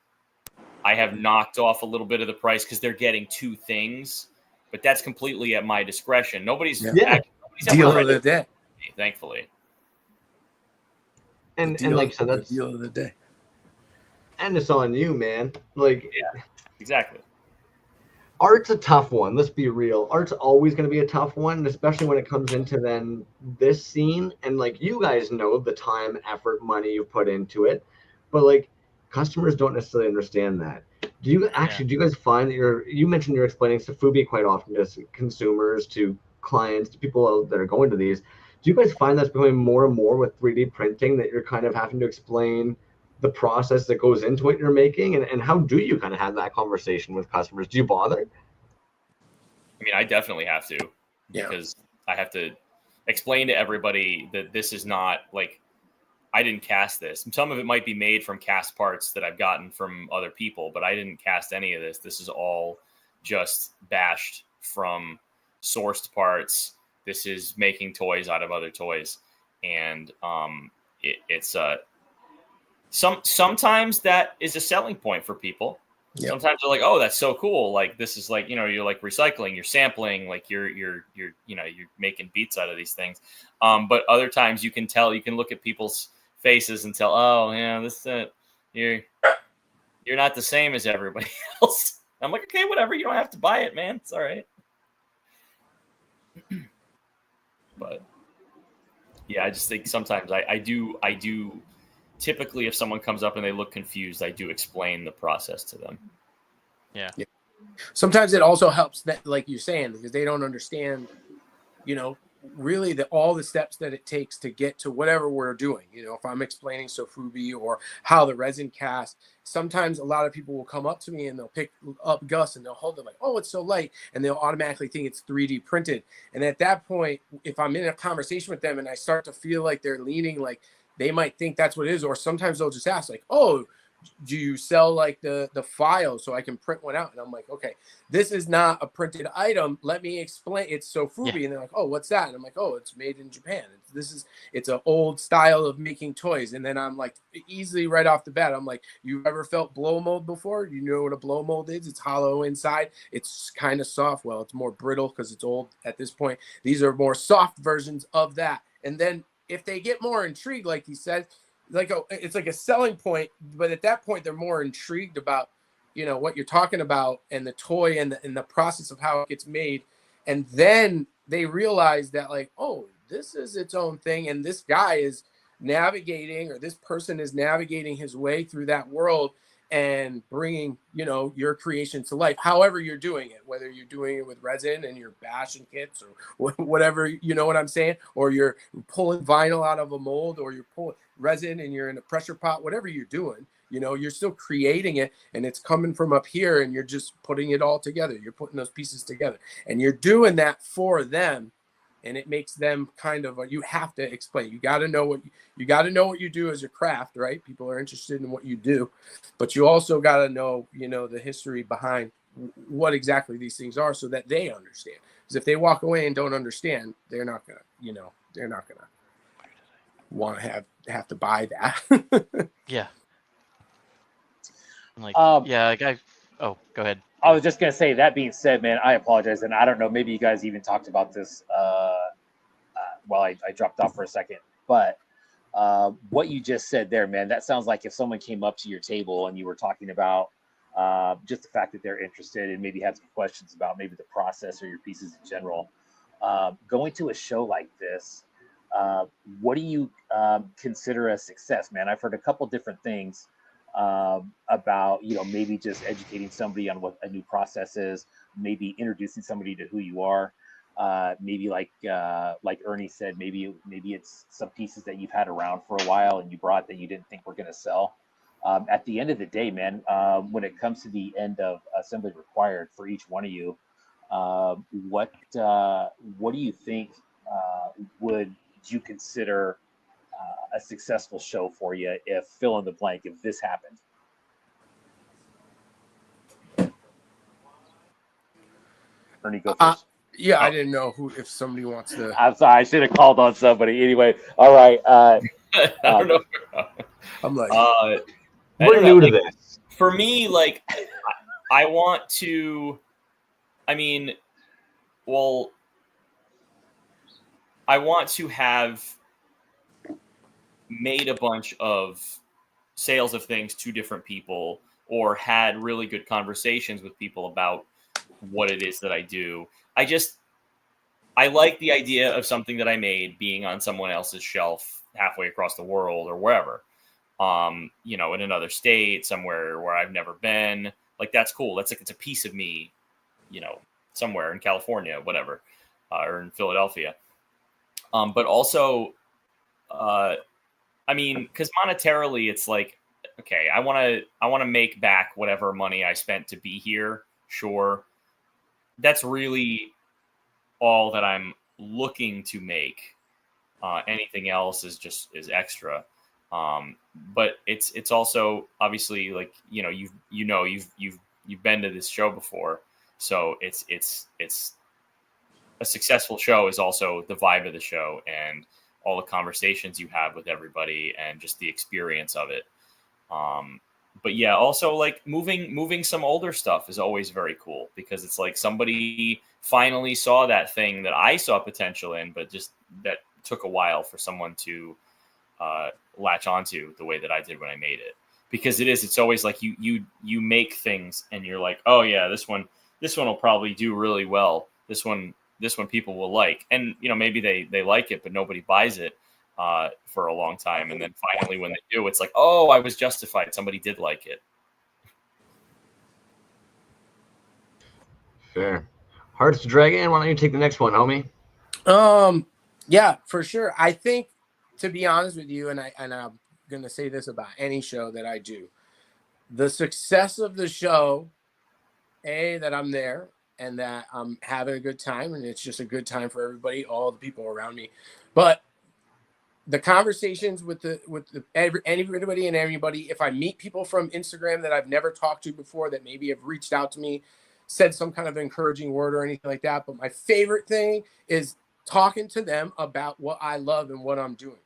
I have knocked off a little bit of the price because they're getting two things, but that's completely at my discretion. Nobody's deal of the day, thankfully. And like, so that's the deal of the day. And it's on you, man. Like, yeah, exactly. Art's a tough one. Let's be real. Art's always going to be a tough one, especially when it comes into then this scene. And like, you guys know the time, effort, money you put into it, but like, customers don't necessarily understand that. Do you guys find that you mentioned you're explaining Sofubi quite often to consumers, to clients, to people that are going to these. Do you guys find that's becoming more and more with 3D printing, that you're kind of having to explain the process that goes into what you're making, and how do you kind of have that conversation with customers? Do you bother? I mean, I definitely have to, because I have to explain to everybody that this is not like, I didn't cast this. And some of it might be made from cast parts that I've gotten from other people, but I didn't cast any of this. This is all just bashed from sourced parts. This is making toys out of other toys. And it's sometimes that is a selling point for people. Yep. Sometimes they're like, "Oh, that's so cool! Like, this is like, you're like recycling, you're sampling, like you're making beats out of these things." But other times you can tell, you can look at people's faces and tell, "Oh, yeah, this you're not the same as everybody else." I'm like, "Okay, whatever. You don't have to buy it, man. It's all right." But yeah, I just think sometimes I do typically if someone comes up and they look confused, I do explain the process to them. Yeah. Sometimes it also helps that, like you're saying, because they don't understand, you know, really all the steps that it takes to get to whatever we're doing. You know, if I'm explaining sofubi or how the resin cast, sometimes a lot of people will come up to me and they'll pick up Gus and they'll hold it like, oh, it's so light, and they'll automatically think it's 3D printed. And at that point, if I'm in a conversation with them and I start to feel like they're leaning, like they might think that's what it is, or sometimes they'll just ask like, oh, do you sell like the file so I can print one out? And I'm like, okay, this is not a printed item. Let me explain. It's sofubi. Yeah. And they're like, oh, what's that? And I'm like, oh, it's made in Japan. It's an old style of making toys. And then I'm like, easily right off the bat, I'm like, you ever felt blow mold before? You know what a blow mold is? It's hollow inside. It's kind of soft. Well, it's more brittle because it's old at this point. These are more soft versions of that. And then if they get more intrigued, like he said, it's like a selling point, but at that point they're more intrigued about, you know, what you're talking about and the toy and the process of how it gets made. And then they realize that, like, oh, this is its own thing, and this guy is navigating, or this person is navigating his way through that world and bringing, you know, your creation to life, however you're doing it, whether you're doing it with resin and you're bashing kits or whatever, you know what I'm saying, or you're pulling vinyl out of a mold, or you're pulling resin and you're in a pressure pot, whatever you're doing, you know, you're still creating it, and it's coming from up here, and you're just putting it all together. You're putting those pieces together, and you're doing that for them. And it makes them kind of, you have to explain. You got to know what you do as your craft, right? People are interested in what you do, but you also got to know, you know, the history behind what exactly these things are, so that they understand. Because if they walk away and don't understand, they're not gonna, you know, they're not gonna want to have to buy that. Yeah. Like, Yeah, like oh, go ahead. I was just gonna say, that being said, man, I apologize, and I don't know, maybe you guys even talked about this while I dropped off for a second, but what you just said there, man, that sounds like if someone came up to your table and you were talking about just the fact that they're interested and maybe had some questions about maybe the process or your pieces in general. Going to a show like this, what do you consider a success, man? I've heard a couple different things about, you know, maybe just educating somebody on what a new process is, maybe introducing somebody to who you are, maybe like Ernie said, maybe it's some pieces that you've had around for a while and you brought that you didn't think were going to sell. At the end of the day, man, when it comes to the end of assembly required for each one of you, what do you think would you consider a successful show for you if fill in the blank, if this happened? Ernie, go first. Yeah, I didn't know if somebody wants to. I'm sorry, I should have called on somebody. Anyway, all right. I don't know. I'm like, we're new to this. For me, like, I want to. I mean, well, I want to have made a bunch of sales of things to different people, or had really good conversations with people about what it is that I do. I like the idea of something that I made being on someone else's shelf halfway across the world or wherever, you know, in another state, somewhere where I've never been. Like, that's cool. That's like, it's a piece of me, you know, somewhere in California, whatever, or in Philadelphia. But also, I mean, because monetarily, it's like, okay, I want to make back whatever money I spent to be here. Sure, that's really all that I'm looking to make. Anything else is extra. But it's also obviously, like, you know, you've been to this show before, so it's a successful show is also the vibe of the show and all the conversations you have with everybody and just the experience of it. But yeah, also, like, moving some older stuff is always very cool, because it's like somebody finally saw that thing that I saw potential in, but just that took a while for someone to latch onto the way that I did when I made it. Because it's always like you make things and you're like, oh yeah, this one will probably do really well. This one people will like, and, you know, maybe they like it, but nobody buys it. for a long time. And then finally when they do, it's like, oh, I was justified. Somebody did like it. Fair. Hearts to Dragon, why don't you take the next one, homie? Yeah, for sure. I think, to be honest with you, and I'm gonna say this about any show that I do, the success of the show, that I'm there and that I'm having a good time, and it's just a good time for everybody, all the people around me. But the conversations with anybody and everybody, if I meet people from Instagram that I've never talked to before, that maybe have reached out to me, said some kind of encouraging word or anything like that. But my favorite thing is talking to them about what I love and what I'm doing.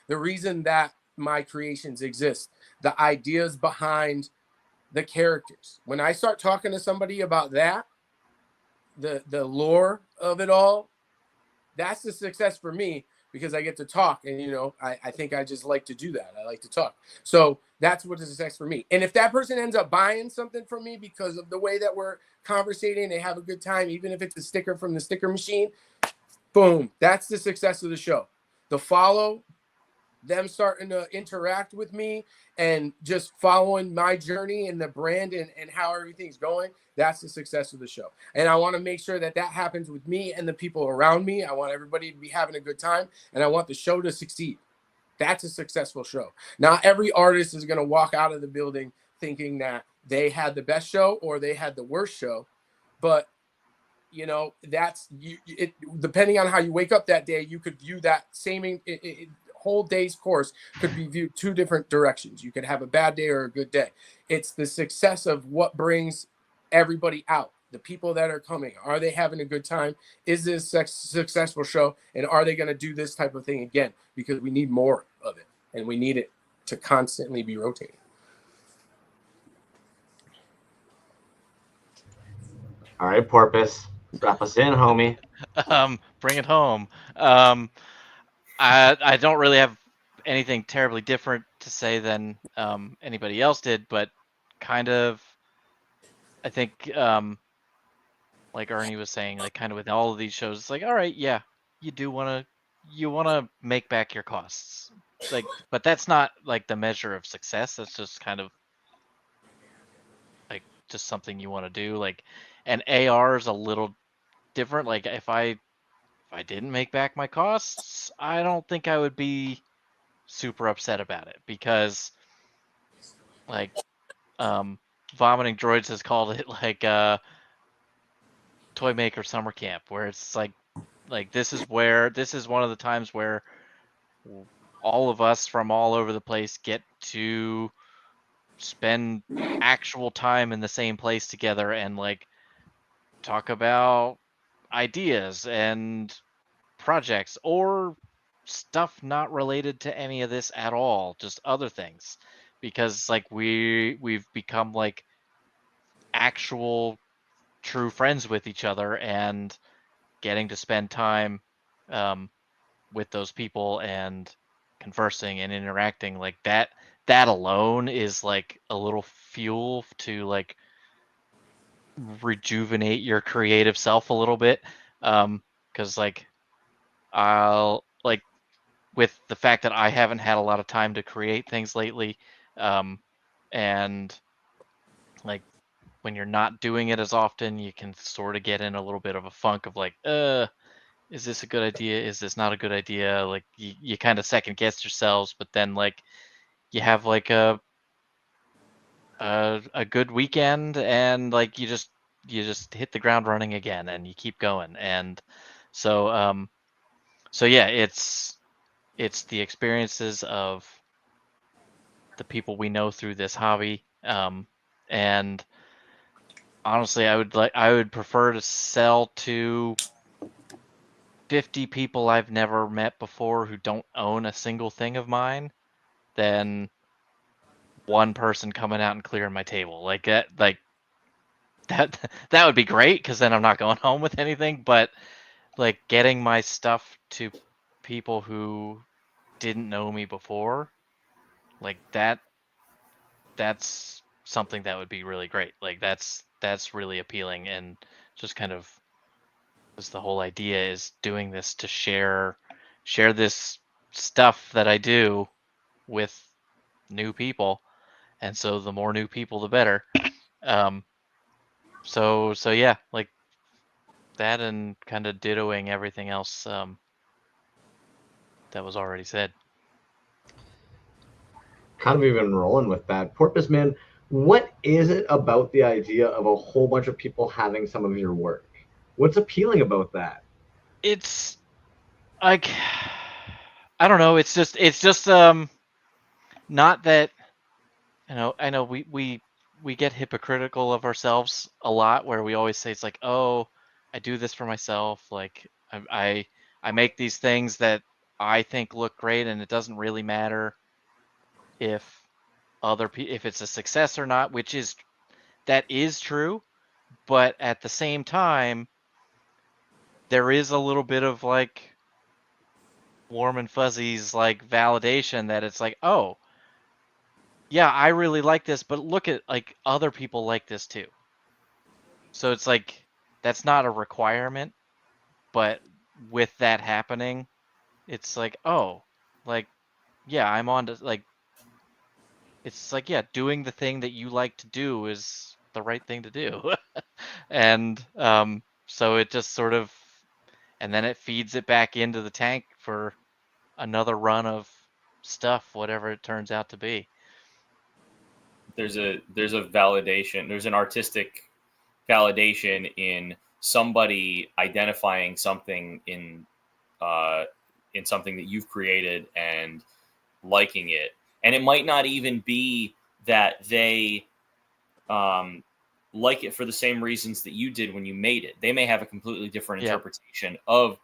The reason that my creations exist, the ideas behind the characters. When I start talking to somebody about that, the lore of it all, that's the success for me, because I get to talk. And, you know, I think I just like to do that. I like to talk. So that's what is success for me. And if that person ends up buying something from me because of the way that we're conversating, they have a good time, even if it's a sticker from the sticker machine, boom, that's the success of the show. The follow, them starting to interact with me and just following my journey and the brand and how everything's going, that's the success of the show. And I want to make sure that that happens with me and the people around me. I want everybody to be having a good time, and I want the show to succeed. That's a successful show. Not every artist is going to walk out of the building thinking that they had the best show or they had the worst show, but you know, that's it. Depending on how you wake up that day, you could view that same whole day's course could be viewed two different directions. You could have a bad day or a good day. It's the success of what brings everybody out. The people that are coming, are they having a good time? Is this a successful show? And are they going to do this type of thing again? Because we need more of it, and we need it to constantly be rotating. All right, Porpoise, wrap us in, homie. Bring it home. I don't really have anything terribly different to say than anybody else did, but kind of, I think, like Ernie was saying, like kind of with all of these shows, it's like, all right, yeah, you want to make back your costs, like, but that's not like the measure of success. That's just kind of like just something you want to do. Like, and AR is a little different. Like if I didn't make back my costs, I don't think I would be super upset about it, because like Vomiting Droids has called it like Toy Maker Summer Camp, where it's like this is one of the times where all of us from all over the place get to spend actual time in the same place together and like talk about ideas and projects or stuff not related to any of this at all, just other things, because like we've become like actual true friends with each other, and getting to spend time with those people and conversing and interacting like that alone is like a little fuel to like rejuvenate your creative self a little bit, because like I'll like, with the fact that I haven't had a lot of time to create things lately, and like when you're not doing it as often, you can sort of get in a little bit of a funk of like, is this a good idea? Is this not a good idea? Like you kind of second guess yourselves, but then like you have like a good weekend, and like you just hit the ground running again, and you keep going. And so so yeah, it's the experiences of the people we know through this hobby, and honestly, I would prefer to sell to 50 people I've never met before who don't own a single thing of mine than one person coming out and clearing my table. Like that would be great, because then I'm not going home with anything. But like getting my stuff to people who didn't know me before, like that's something that would be really great. Like that's really appealing, and just kind of, because the whole idea is doing this to share this stuff that I do with new people, and so the more new people, the better. So yeah, like that, and kind of dittoing everything else that was already said. Kind of even rolling with that. Porpoise Man, what is it about the idea of a whole bunch of people having some of your work? What's appealing about that? It's like, I don't know. It's just not that, I know we get hypocritical of ourselves a lot, where we always say it's like, oh, I do this for myself. Like I make these things that I think look great, and it doesn't really matter if if it's a success or not, that is true. But at the same time, there is a little bit of like warm and fuzzies, like validation, that it's like, oh, yeah, I really like this, but look at, like, other people like this too. So it's like, that's not a requirement, but with that happening, it's like, oh, like, yeah, I'm on to, like, it's like, yeah, doing the thing that you like to do is the right thing to do. And so it just sort of, and then it feeds it back into the tank for another run of stuff, whatever it turns out to be. There's a validation. There's an artistic validation in somebody identifying something in something that you've created and liking it. And it might not even be that they like it for the same reasons that you did when you made it. They may have a completely different interpretation of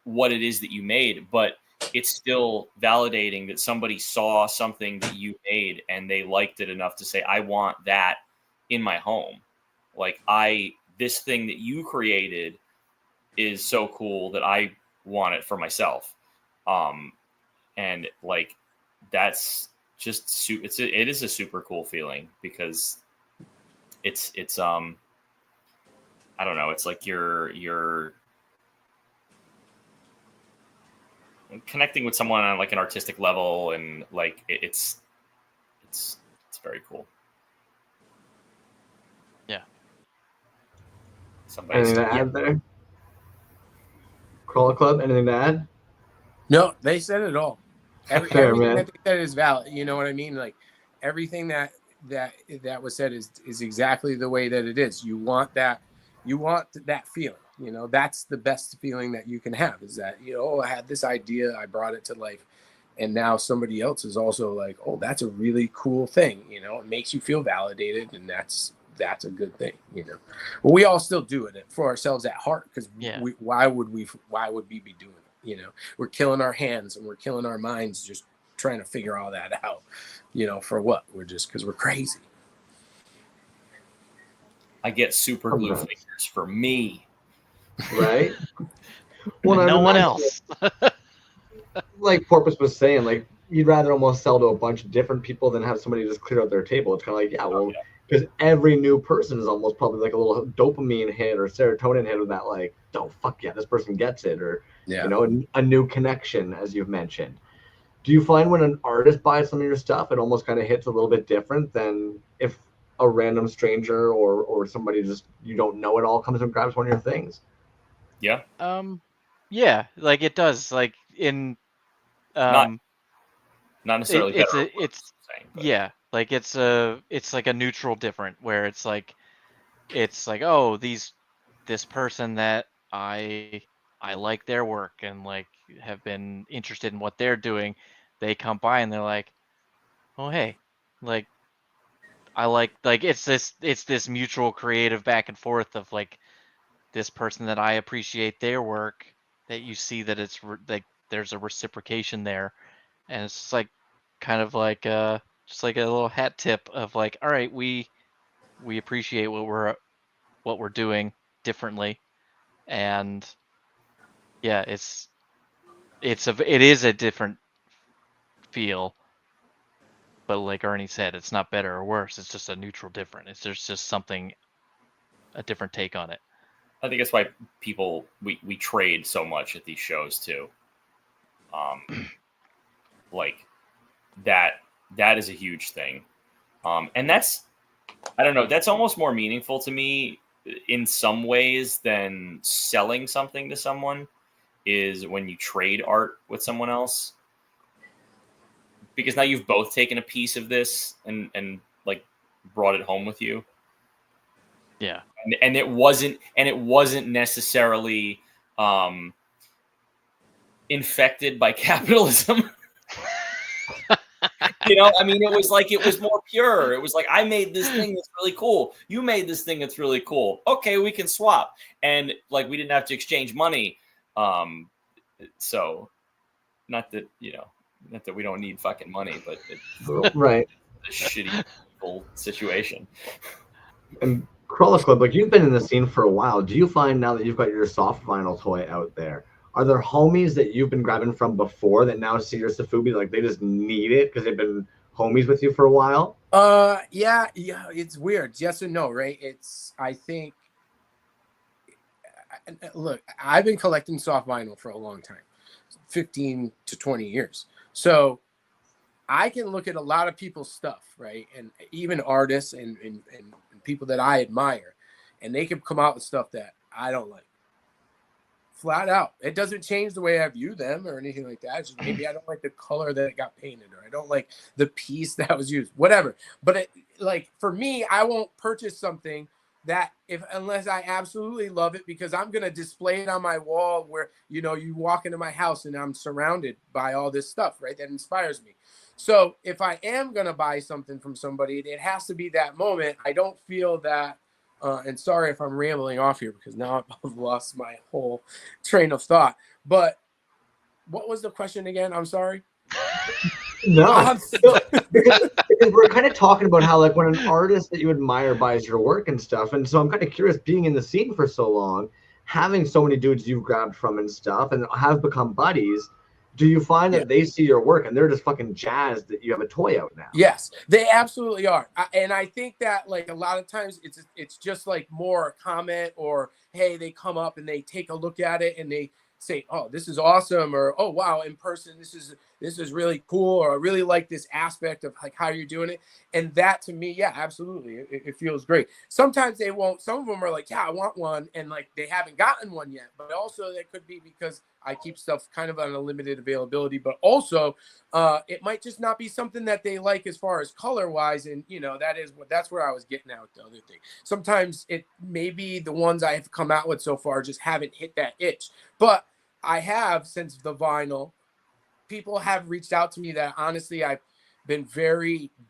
what it is that you made, but it's still validating that somebody saw something that you made and they liked it enough to say, I want that in my home. Like, this thing that you created is so cool that I want it for myself. And like, that's just it is a super cool feeling, because it's I don't know, it's like you're connecting with someone on like an artistic level, and like it's very cool. Yeah. Anything to add there? CrawlahClub, anything to add? No, they said it all. Fair, Everything man. that they said is valid. You know what I mean? Like, everything that was said is exactly the way that it is. You want that feeling. You know, that's the best feeling that you can have, is that, oh, I had this idea, I brought it to life, and now somebody else is also like, oh, that's a really cool thing. It makes you feel validated, and that's a good thing. Well, we all still do it for ourselves at heart, because why would we be doing it? We're killing our hands and we're killing our minds just trying to figure all that out. For what? Because we're crazy. I get super glue figures for me. Right? Well, no one else. Like Porpoise was saying, like, you'd rather almost sell to a bunch of different people than have somebody just clear out their table. It's kind of like, because every new person is almost probably like a little dopamine hit or serotonin hit of that, like, oh, fuck yeah, this person gets it, or, a new connection, as you've mentioned. Do you find when an artist buys some of your stuff, it almost kind of hits a little bit different than if a random stranger or somebody just you don't know at all comes and grabs one of your things? Yeah. Yeah, like it does. Like in not necessarily it's better. Yeah, like it's like a neutral different, where it's like oh, this person that I like their work and like have been interested in what they're doing, they come by and they're like, oh, hey, like I like it's this mutual creative back and forth of like this person that I appreciate their work, that you see that it's like there's a reciprocation there, and it's just like kind of like just like a little hat tip of like, all right, we appreciate what we're doing differently, and yeah, it is a different feel, but like Ernie said, it's not better or worse. It's just a neutral different. There's just something, a different take on it. I think that's why we trade so much at these shows too. like that is a huge thing. And that's, I don't know, that's almost more meaningful to me in some ways than selling something to someone, is when you trade art with someone else, because now you've both taken a piece of this and like brought it home with you. Yeah. And it wasn't necessarily infected by capitalism. You know, I mean, it was more pure. It was like, I made this thing that's really cool. You made this thing that's really cool. Okay, we can swap. And like, we didn't have to exchange money. So not that we don't need fucking money, but Right. a shitty evil situation. And CrawlahClub, like, you've been in the scene for a while. Do you find now that you've got your soft vinyl toy out there, are there homies that you've been grabbing from before that now see your Sofubi, like they just need it because they've been homies with you for a while? Yeah, it's weird. Yes and no, right? I think, look, I've been collecting soft vinyl for a long time, 15 to 20 years. So I can look at a lot of people's stuff, right? And even artists and people that I admire, and they can come out with stuff that I don't like. Flat out. It doesn't change the way I view them or anything like that. It's just maybe I don't like the color that it got painted, or I don't like the piece that was used, whatever. But like for me, I won't purchase something that unless I absolutely love it, because I'm going to display it on my wall where, you know, you walk into my house and I'm surrounded by all this stuff, right? That inspires me. So if I am going to buy something from somebody, it has to be that moment. I don't feel that. And sorry if I'm rambling off here, because now I've lost my whole train of thought. But what was the question again? I'm sorry. No, because we're kind of talking about how, like, when an artist that you admire buys your work and stuff, and so I'm kind of curious, being in the scene for so long, having so many dudes you've grabbed from and stuff, and have become buddies. Do you find that they see your work and they're just fucking jazzed that you have a toy out now? Yes, they absolutely are. And I think that, like, a lot of times it's just like more a comment, or, hey, they come up and they take a look at it and they say, oh, this is awesome, or, oh, wow, in person, this is really cool, or I really like this aspect of like how you're doing it. And that, to me, yeah, absolutely, it feels great. Sometimes they won't. Some of them are like, yeah, I want one, and like they haven't gotten one yet. But also that could be because I keep stuff kind of on a limited availability, but also it might just not be something that they like as far as color wise. And, you know, that's where I was getting at with the other thing. Sometimes it maybe the ones I have come out with so far just haven't hit that itch, but I have, since the vinyl, people have reached out to me that honestly I've been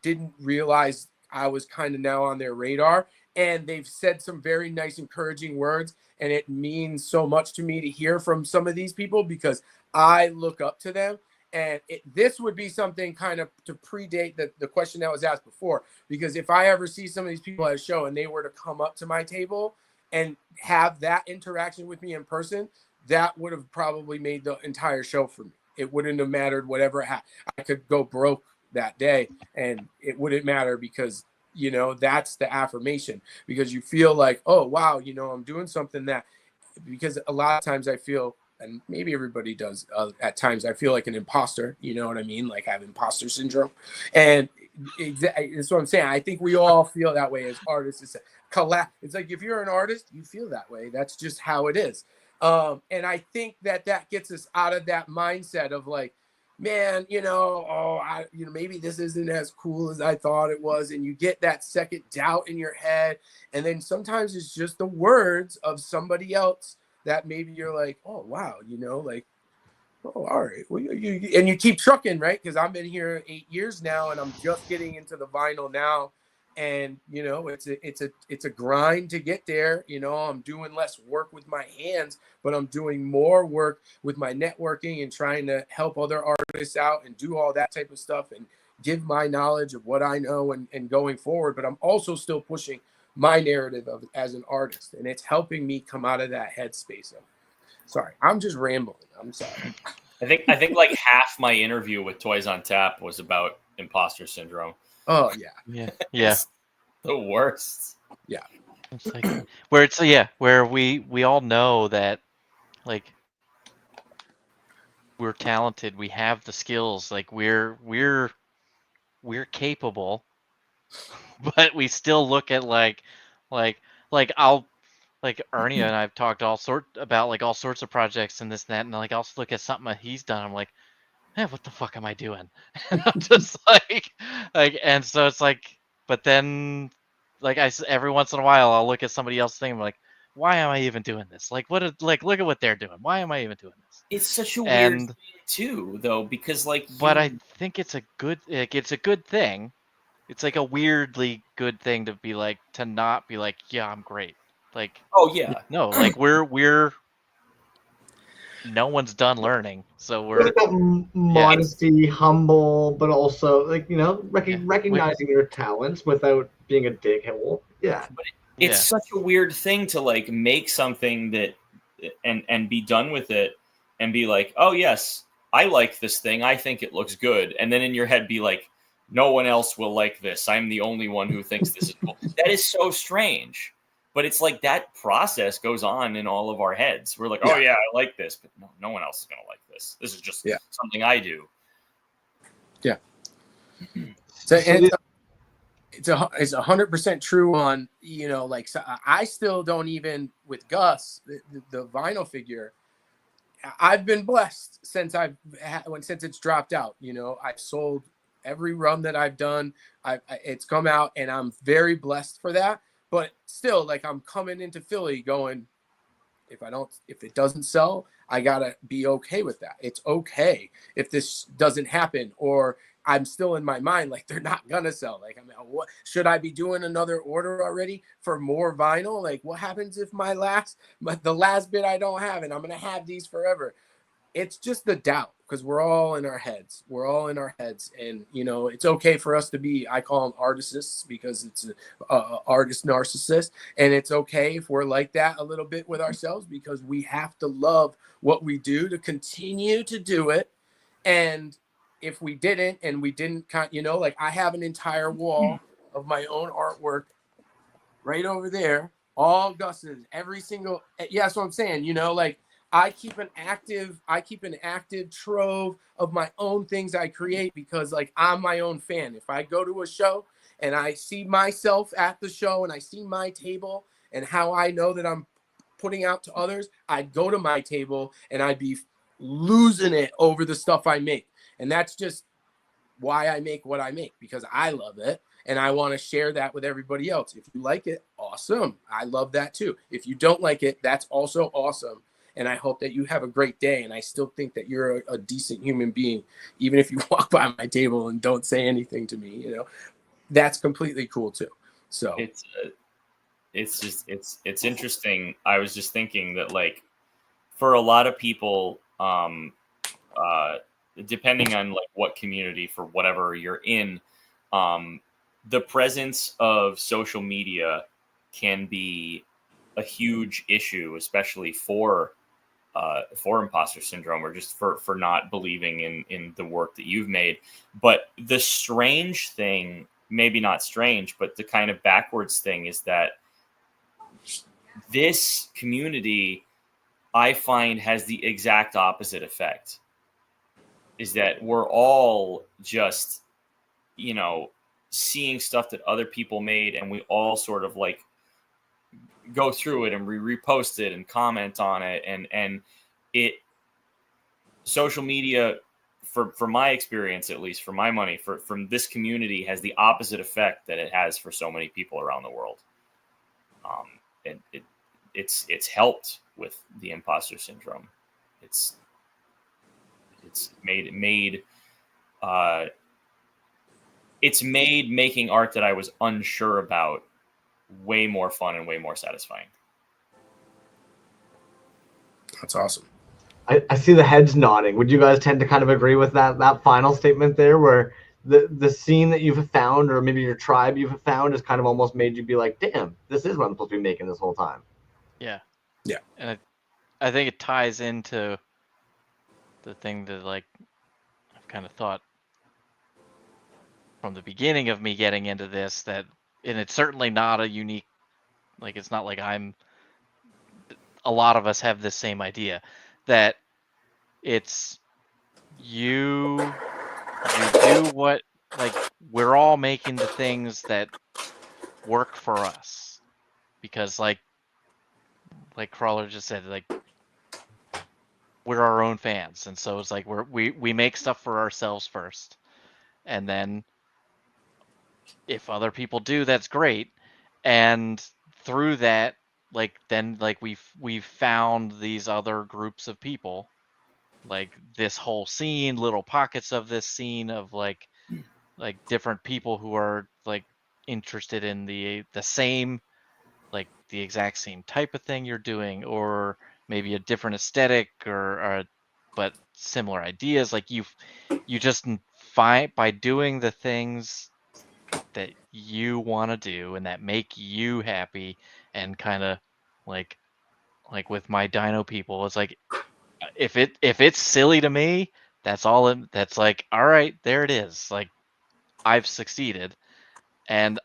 didn't realize I was kind of now on their radar, and they've said some very nice encouraging words. And it means so much to me to hear from some of these people, because I look up to them. And this would be something kind of to predate the question that was asked before, because if I ever see some of these people at a show and they were to come up to my table and have that interaction with me in person, that would have probably made the entire show for me. It wouldn't have mattered whatever I could go broke that day, and it wouldn't matter, because, you know, that's the affirmation, because you feel like, oh, wow, you know, I'm doing something that, because a lot of times I feel, and maybe everybody does at times, I feel like an imposter, you know what I mean? Like I have imposter syndrome. And that's what I'm saying. I think we all feel that way as artists. It's like, if you're an artist, you feel that way. That's just how it is. And I think that gets us out of that mindset of like, man, you know, maybe this isn't as cool as I thought it was. And you get that second doubt in your head. And then sometimes it's just the words of somebody else that maybe you're like, oh, wow, you know, like, oh, all right. Well, and you keep trucking, right? Because I've been here 8 years now, and I'm just getting into the vinyl now. And, you know, it's a grind to get there. You know, I'm doing less work with my hands, but I'm doing more work with my networking and trying to help other artists out and do all that type of stuff and give my knowledge of what I know and going forward. But I'm also still pushing my narrative as an artist, and it's helping me come out of that headspace. Sorry, I'm just rambling. I'm sorry. I think like half my interview with Toys on Tap was about imposter syndrome. Oh yeah. It's the worst. Yeah. It's like where we all know that, like, we're talented, we have the skills, like we're capable, but we still look at like I'll like Ernie and I've talked all sorts of projects and this and that, and like I'll look at something that he's done, I'm like, what the fuck am I doing? And I'm just and so it's like, but then like every once in a while I'll look at somebody else's thing, I'm like, why am I even doing this? Like look at what they're doing. Why am I even doing this? It's such a weird And thing too, though, because like but I think it's a good thing. It's like a weirdly good thing to be like, to not be like, yeah, I'm great. Like, oh yeah, no, like we're no one's done learning, so we're Like that modesty, humble, but also like recognizing your talents without being a dickhole. Yeah, but it's such a weird thing to like make something that and be done with it and be like, oh yes, I like this thing, I think it looks good, and then in your head be like, no one else will like this, I'm the only one who thinks this is cool. That is so strange. But it's like that process goes on in all of our heads. We're like, oh yeah, I like this, but no one else is gonna like this. This is just something I do. Yeah. So it's 100% true on, like, so I still don't even, with Gus, the vinyl figure, I've been blessed since since it's dropped out. I've sold every run that I've done. It's come out, and I'm very blessed for that. But still, like, I'm coming into Philly going, if it doesn't sell, I gotta be okay with that. It's okay if this doesn't happen, or I'm still in my mind like they're not gonna sell. Like, what should I be doing another order already for more vinyl? Like, what happens if the last bit I don't have, and I'm gonna have these forever? It's just the doubt, because we're all in our heads. And it's okay for us to be, I call them artists, because it's a artist narcissist, and it's okay if we're like that a little bit with ourselves, because we have to love what we do to continue to do it. And if we didn't, and we didn't like, I have an entire wall of my own artwork right over there, all Gus's, every single, that's what I'm saying, like, I keep an active trove of my own things I create, because like, I'm my own fan. If I go to a show and I see myself at the show and I see my table and how I know that I'm putting out to others, I'd go to my table and I'd be losing it over the stuff I make. And that's just why I make what I make, because I love it. And I want to share that with everybody else. If you like it, awesome. I love that too. If you don't like it, that's also awesome. And I hope that you have a great day. And I still think that you're a decent human being, even if you walk by my table and don't say anything to me, that's completely cool too. So it's interesting. I was just thinking that, like, for a lot of people, depending on like what community, for whatever you're in, the presence of social media can be a huge issue, especially for imposter syndrome, or just for not believing in the work that you've made. But the strange thing, maybe not strange, but the kind of backwards thing, is that this community, I find, has the exact opposite effect. Is that we're all just, seeing stuff that other people made, and we all sort of like go through it and repost it and comment on it, and it, social media, for my experience, at least for my money, from this community, has the opposite effect that it has for so many people around the world. It's helped with the imposter syndrome. It's made making art that I was unsure about way more fun and way more satisfying. That's awesome. I see the heads nodding. Would you guys tend to kind of agree with that final statement there, where the scene that you've found, or maybe your tribe you've found, has kind of almost made you be like, damn, this is what I'm supposed to be making this whole time? Yeah. Yeah. And I think it ties into the thing that, like, I've kind of thought from the beginning of me getting into this, that, and it's certainly not a unique, like, it's not like a lot of us have this same idea, that it's you do what, like, we're all making the things that work for us, because like Crawler just said, like, we're our own fans, and so it's like we make stuff for ourselves first, and then if other people do, that's great. And through that, like, then like we've found these other groups of people, like this whole scene, little pockets of this scene of like different people who are like interested in the same, like the exact same type of thing you're doing, or maybe a different aesthetic, or but similar ideas. Like you just find, by doing the things that you want to do and that make you happy, and kind of like with my dino people, it's like, if it's silly to me, that's all that's like, all right, there it is, like, I've succeeded. And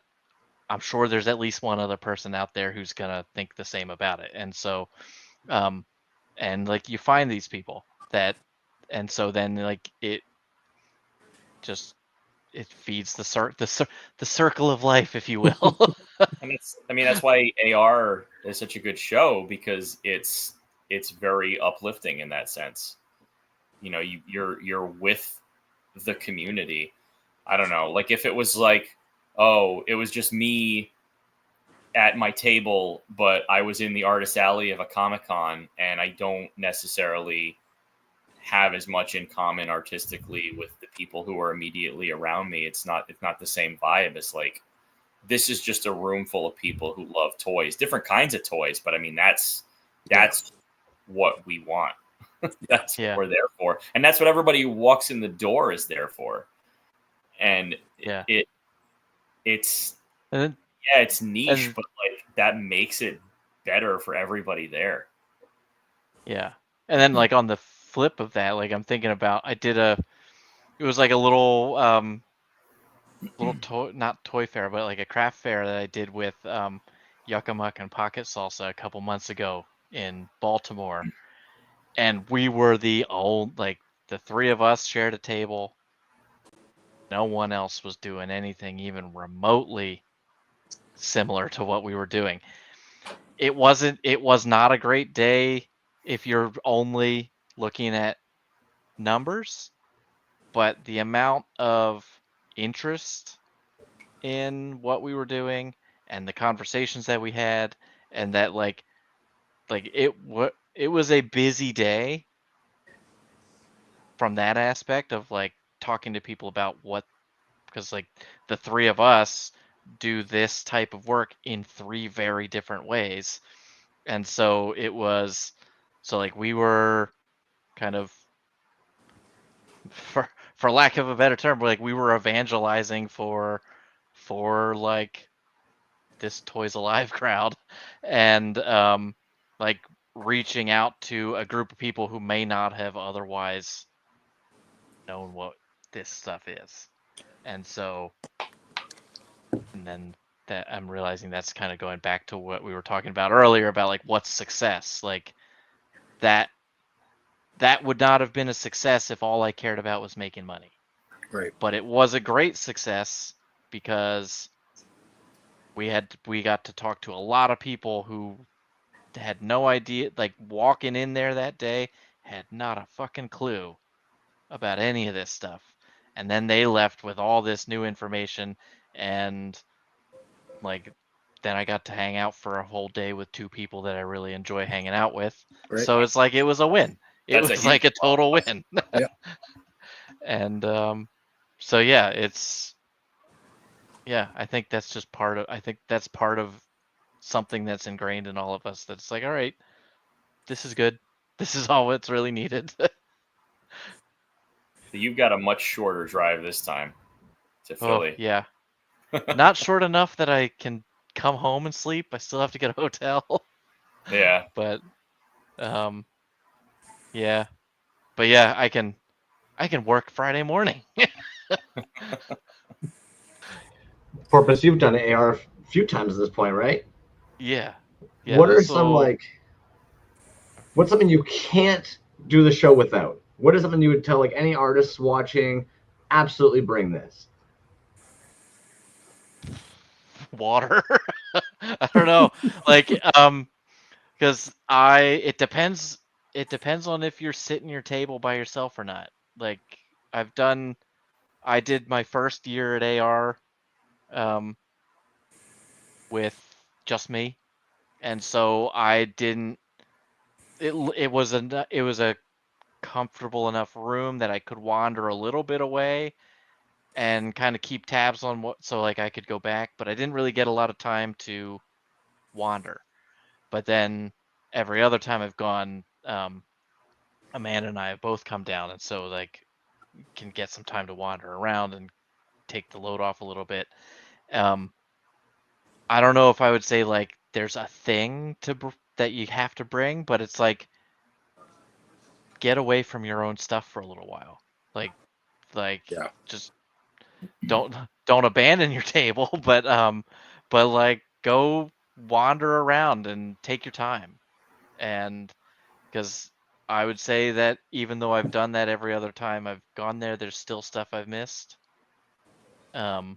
I'm sure there's at least one other person out there who's gonna think the same about it. And so and like you find these people that, and so then like it just, it feeds the circle of life, if you will. And that's why AR is such a good show, because it's very uplifting in that sense. You know, you're with the community. I don't know, like if it was like, oh, it was just me at my table, but I was in the artist alley of a Comic-Con, and I don't necessarily have as much in common artistically with the people who are immediately around me. It's not the same vibe. It's like, this is just a room full of people who love toys, different kinds of toys. But I mean, that's what we want. That's what we're there for. And that's what everybody who walks in the door is there for. And it's niche, but like that makes it better for everybody there. Yeah. And then like on the flip of that, like I'm thinking about, it was like a little toy, not toy fair, but like a craft fair that I did with Yucca Muck and Pocket Salsa a couple months ago in Baltimore. And we were the three of us shared a table. No one else was doing anything even remotely similar to what we were doing. It was not a great day if you're only looking at numbers, but the amount of interest in what we were doing and the conversations that we had, and that it was a busy day from that aspect of like talking to people about what, because like the three of us do this type of work in three very different ways. And so like we were kind of, for lack of a better term, like we were evangelizing for like this Toys Alive crowd, and like reaching out to a group of people who may not have otherwise known what this stuff is. And so, and then that I'm realizing that's kind of going back to what we were talking about earlier about like what's success. Like that would not have been a success if all I cared about was making money. Right. But it was a great success because we got to talk to a lot of people who had no idea, like walking in there that day, had not a fucking clue about any of this stuff. And then they left with all this new information, and like then I got to hang out for a whole day with two people that I really enjoy hanging out with. Right. So it's like it was a win. It was like a total win. Yeah. And so yeah, I think that's just part of something that's ingrained in all of us, that's like, all right, this is good. This is all that's really needed. You've got a much shorter drive this time to Philly. Oh, yeah. Not short enough that I can come home and sleep. I still have to get a hotel. Yeah. But yeah. But yeah, I can work Friday morning. Porpoise, you've done AR a few times at this point, right? Yeah. What are some what's something you can't do the show without? What is something you would tell like any artists watching? Absolutely bring this. Water. I don't know. Like, because it depends. It depends on if you're sitting your table by yourself or not. Like, I did my first year at AR, with just me, and so I didn't. It was a comfortable enough room that I could wander a little bit away and kind of keep tabs on so like I could go back, but I didn't really get a lot of time to wander. But then every other time I've gone, Amanda and I have both come down, and so like can get some time to wander around and take the load off a little bit. I don't know if I would say like there's a thing that you have to bring, but it's like get away from your own stuff for a little while. Like Yeah. just don't abandon your table, but like go wander around and take your time. And because I would say that even though I've done that every other time I've gone there, there's still stuff I've missed. And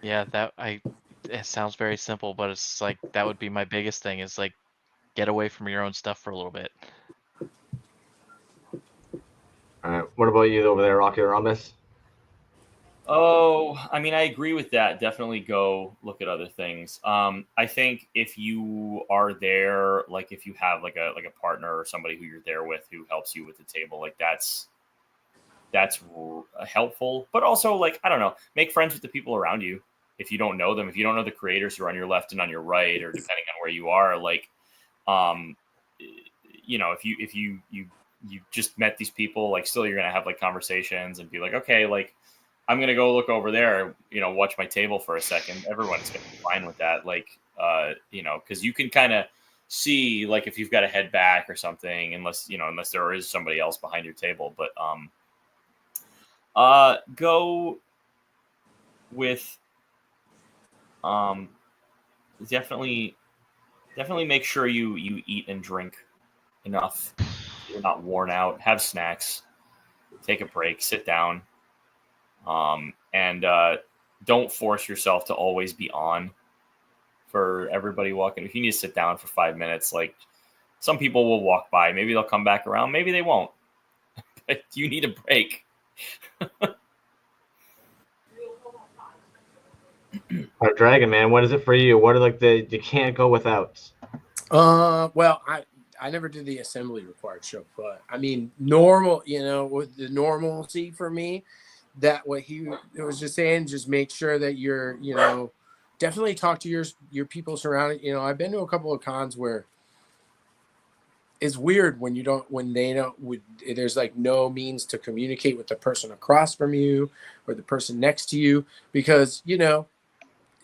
yeah, it sounds very simple, but it's like that would be my biggest thing is like get away from your own stuff for a little bit. All right. What about you over there, Rocky or Rhombus? Oh, I mean, I agree with that. Definitely go look at other things. I think if you are there, like if you have like a partner or somebody who you're there with who helps you with the table, like that's helpful. But also, like, I don't know, make friends with the people around you. If you don't know them, if you don't know the creators who are on your left and on your right, or depending on where you are, like, if you just met these people, like, still you're gonna have like conversations and be like, okay, like, I'm gonna go look over there, watch my table for a second. Everyone's gonna be fine with that, like, because you can kind of see, like, if you've got to head back or something, unless there is somebody else behind your table, but go with definitely make sure you eat and drink enough. You're not worn out. Have snacks. Take a break. Sit down. And don't force yourself to always be on for everybody walking. If you need to sit down for 5 minutes, like, some people will walk by. Maybe they'll come back around. Maybe they won't. But you need a break. Dragon Man, what is it for you? What are like you can't go without? Well, I never did the assembly required show, but I mean, normal, with the normalcy for me, that what he was just saying, just make sure that you're, definitely talk to your people surrounding. I've been to a couple of cons where it's weird when there's like no means to communicate with the person across from you or the person next to you, because,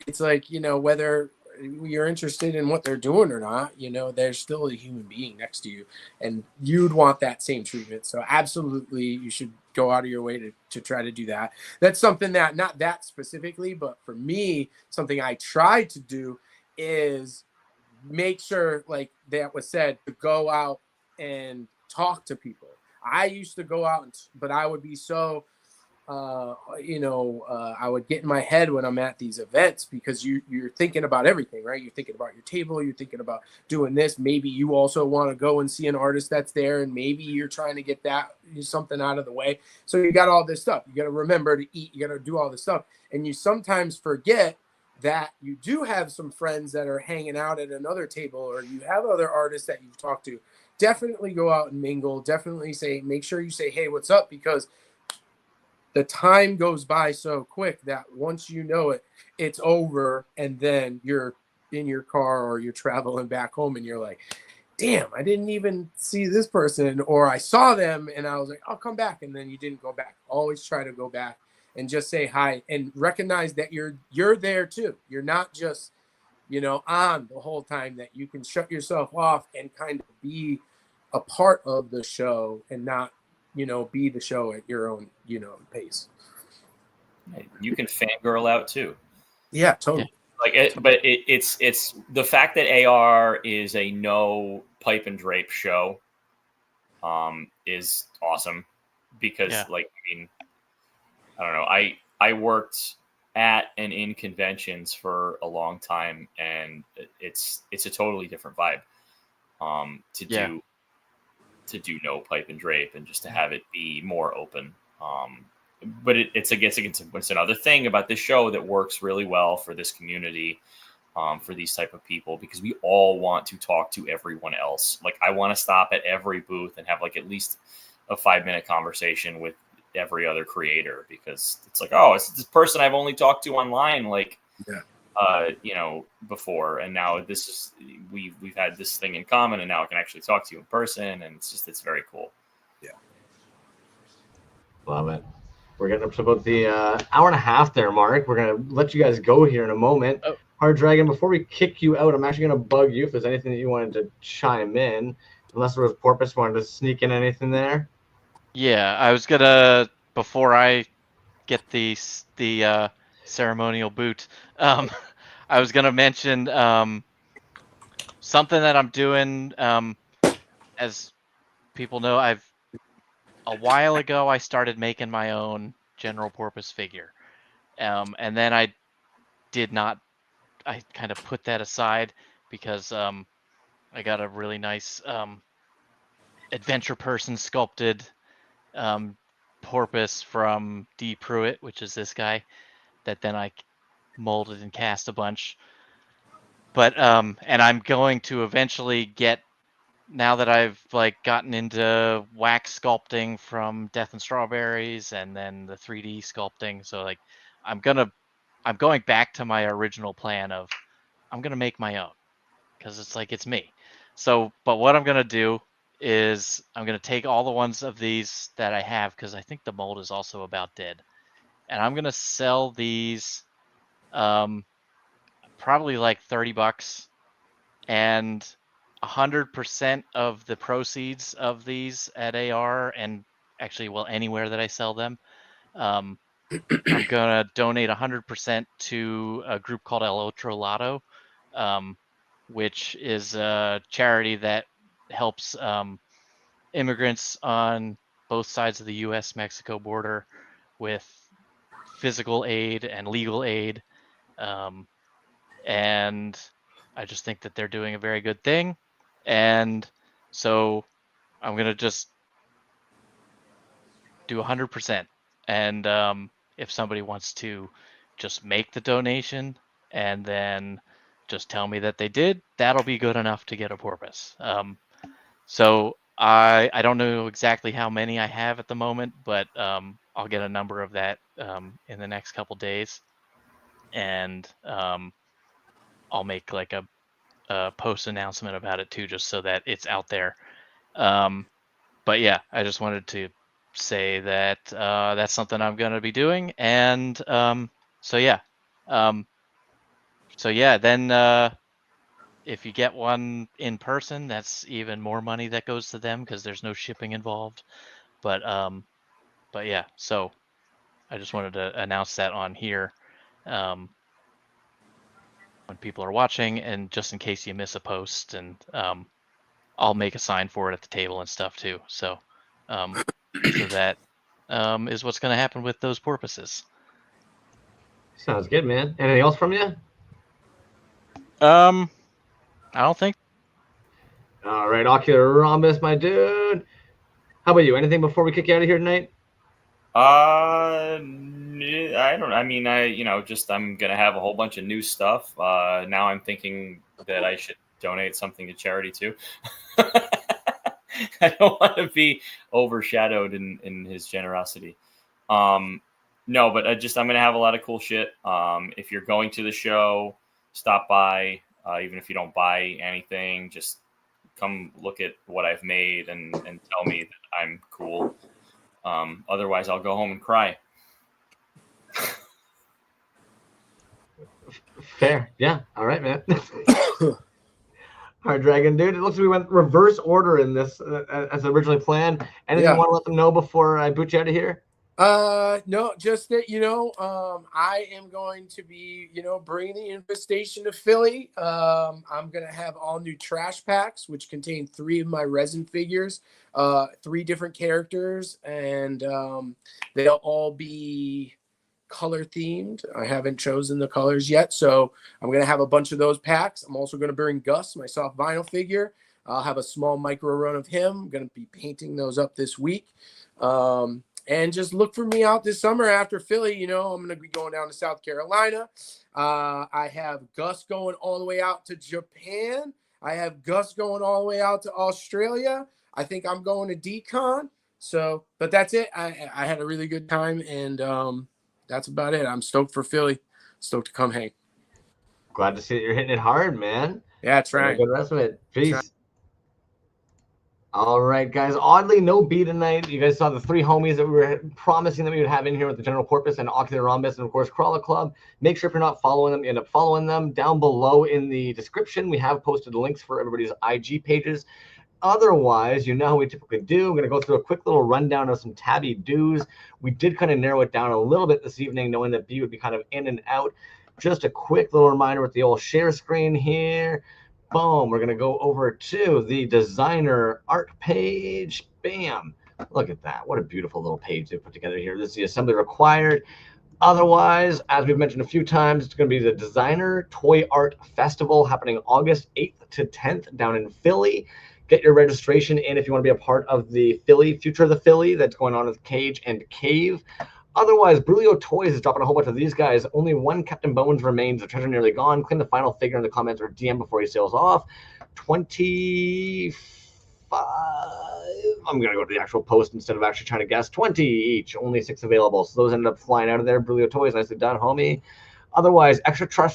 it's like, whether you're interested in what they're doing or not, there's still a human being next to you, and you'd want that same treatment. So absolutely, you should go out of your way to try to do that. That's something that, not that specifically, but for me, something I try to do is make sure, like that was said, to go out and talk to people. I used to go out, but I would be so I would get in my head when I'm at these events, because you're thinking about everything, right? You're thinking about your table, you're thinking about doing this. Maybe you also want to go and see an artist that's there, and maybe you're trying to get something out of the way. So you got all this stuff. You got to remember to eat. You got to do all this stuff, and you sometimes forget that you do have some friends that are hanging out at another table, or you have other artists that you've talked to. Definitely go out and mingle. Definitely make sure you say, hey, what's up? Because the time goes by so quick that once you know it, it's over, and then you're in your car or you're traveling back home and you're like, damn, I didn't even see this person, or I saw them and I was like, I'll come back, and then you didn't go back. Always try to go back and just say hi and recognize that you're there too. You're not just, on the whole time, that you can shut yourself off and kind of be a part of the show and not, be the show at your own, pace. You can fangirl out too. Yeah, totally. But it's the fact that AR is a no pipe and drape show is awesome because, Yeah. like, I mean, I don't know. I worked at and in conventions for a long time, and it's a totally different vibe. To do no pipe and drape, and just to have it be more open. But it's I guess it's another thing about this show that works really well for this community, for these type of people, because we all want to talk to everyone else. Like, I want to stop at every booth and have like at least a 5-minute conversation with every other creator, because it's like, oh, it's this person I've only talked to online, like, before, and now this is we've had this thing in common, and now I can actually talk to you in person, and it's very cool. Yeah, love it. We're getting up to about the hour and a half there, Mark. We're gonna let you guys go here in a moment. Oh. Hard Dragon, before we kick you out, I'm actually gonna bug you if there's anything that you wanted to chime in, unless there was Porpoise wanted to sneak in anything there. Yeah, I was gonna, before I get the ceremonial boot, I was gonna mention something that I'm doing. As people know, a while ago I started making my own General Porpoise figure, and then I kind of put that aside because I got a really nice adventure person sculpted porpoise from D. Pruitt, which is this guy, that then I molded and cast a bunch. But and I'm going to eventually get, now that I've like gotten into wax sculpting from Death and Strawberries and then the 3D sculpting, so like I'm going back to my original plan of I'm gonna make my own, because it's like, it's me. So, but what I'm gonna do is I'm gonna take all the ones of these that I have, because I think the mold is also about dead, and I'm gonna sell these probably like $30, and 100% of the proceeds of these at AR, and actually, well, anywhere that I sell them, I'm gonna donate 100% to a group called El Otro Lado, which is a charity that helps immigrants on both sides of the U.S.-Mexico border with physical aid and legal aid. And I just think that they're doing a very good thing. And so I'm going to just do 100%. And if somebody wants to just make the donation and then just tell me that they did, that'll be good enough to get a porpoise. So I don't know exactly how many I have at the moment, but I'll get a number of that in the next couple days, and I'll make like a post announcement about it too, just so that it's out there. But yeah, I just wanted to say that that's something I'm going to be doing, and so yeah, then if you get one in person, that's even more money that goes to them because there's no shipping involved. But yeah, so I just wanted to announce that on here when people are watching, and just in case you miss a post, and I'll make a sign for it at the table and stuff too. So so that is what's going to happen with those porpoises. Sounds good, man. Anything else from you? I don't think. All right, Ocular Rhombus, my dude. How about you? Anything before we kick you out of here tonight? I don't. I mean, I'm gonna have a whole bunch of new stuff. Now I'm thinking that I should donate something to charity too. I don't want to be overshadowed in his generosity. No, but I'm gonna have a lot of cool shit. If you're going to the show, stop by. Even if you don't buy anything, just come look at what I've made and tell me that I'm cool. Otherwise, I'll go home and cry. Fair. Yeah. All right, man. All right, Dragon, dude. It looks like we went reverse order in this as originally planned. Anything you want to let them know before I boot you out of here? No, just that, I am going to be, bringing the infestation to Philly. I'm going to have all new trash packs, which contain 3 of my resin figures, 3 different characters, and they'll all be color themed. I haven't chosen the colors yet, so I'm going to have a bunch of those packs. I'm also going to bring Gus, my soft vinyl figure. I'll have a small micro run of him. I'm going to be painting those up this week. And just look for me out this summer after Philly. I'm going to be going down to South Carolina. I have Gus going all the way out to Japan. I have Gus going all the way out to Australia. I think I'm going to DCon. So, but that's it. I had a really good time, and that's about it. I'm stoked for Philly. Stoked to come hang. Glad to see that you're hitting it hard, man. Yeah, trying. Good rest of it. Peace. All right, guys. Oddly, no B tonight. You guys saw the 3 homies that we were promising that we would have in here with the General Porpoise and Ocular Rhombus, and of course, CrawlahClub. Make sure if you're not following them, you end up following them. Down below in the description, we have posted links for everybody's IG pages. Otherwise, you know how we typically do. I'm going to go through a quick little rundown of some tabby do's. We did kind of narrow it down a little bit this evening, knowing that B would be kind of in and out. Just a quick little reminder with the old share screen here. Boom, we're going to go over to the designer art page. Bam. Look at that. What a beautiful little page they put together here. This is the assembly required. Otherwise, as we've mentioned a few times, it's going to be the Designer Toy Art Festival happening August 8th to 10th down in Philly. Get your registration in if you want to be a part of the Future of the Philly that's going on with Cage and Cave. Otherwise, PhillyofthePhuture is dropping a whole bunch of these guys. Only 1 Captain Bones remains. The treasure nearly gone. Claim the final figure in the comments or DM before he sails off. 25. I'm going to go to the actual post instead of actually trying to guess. 20 each. Only 6 available. So those ended up flying out of there. PhillyofthePhuture, nicely done, homie. Otherwise, extra truck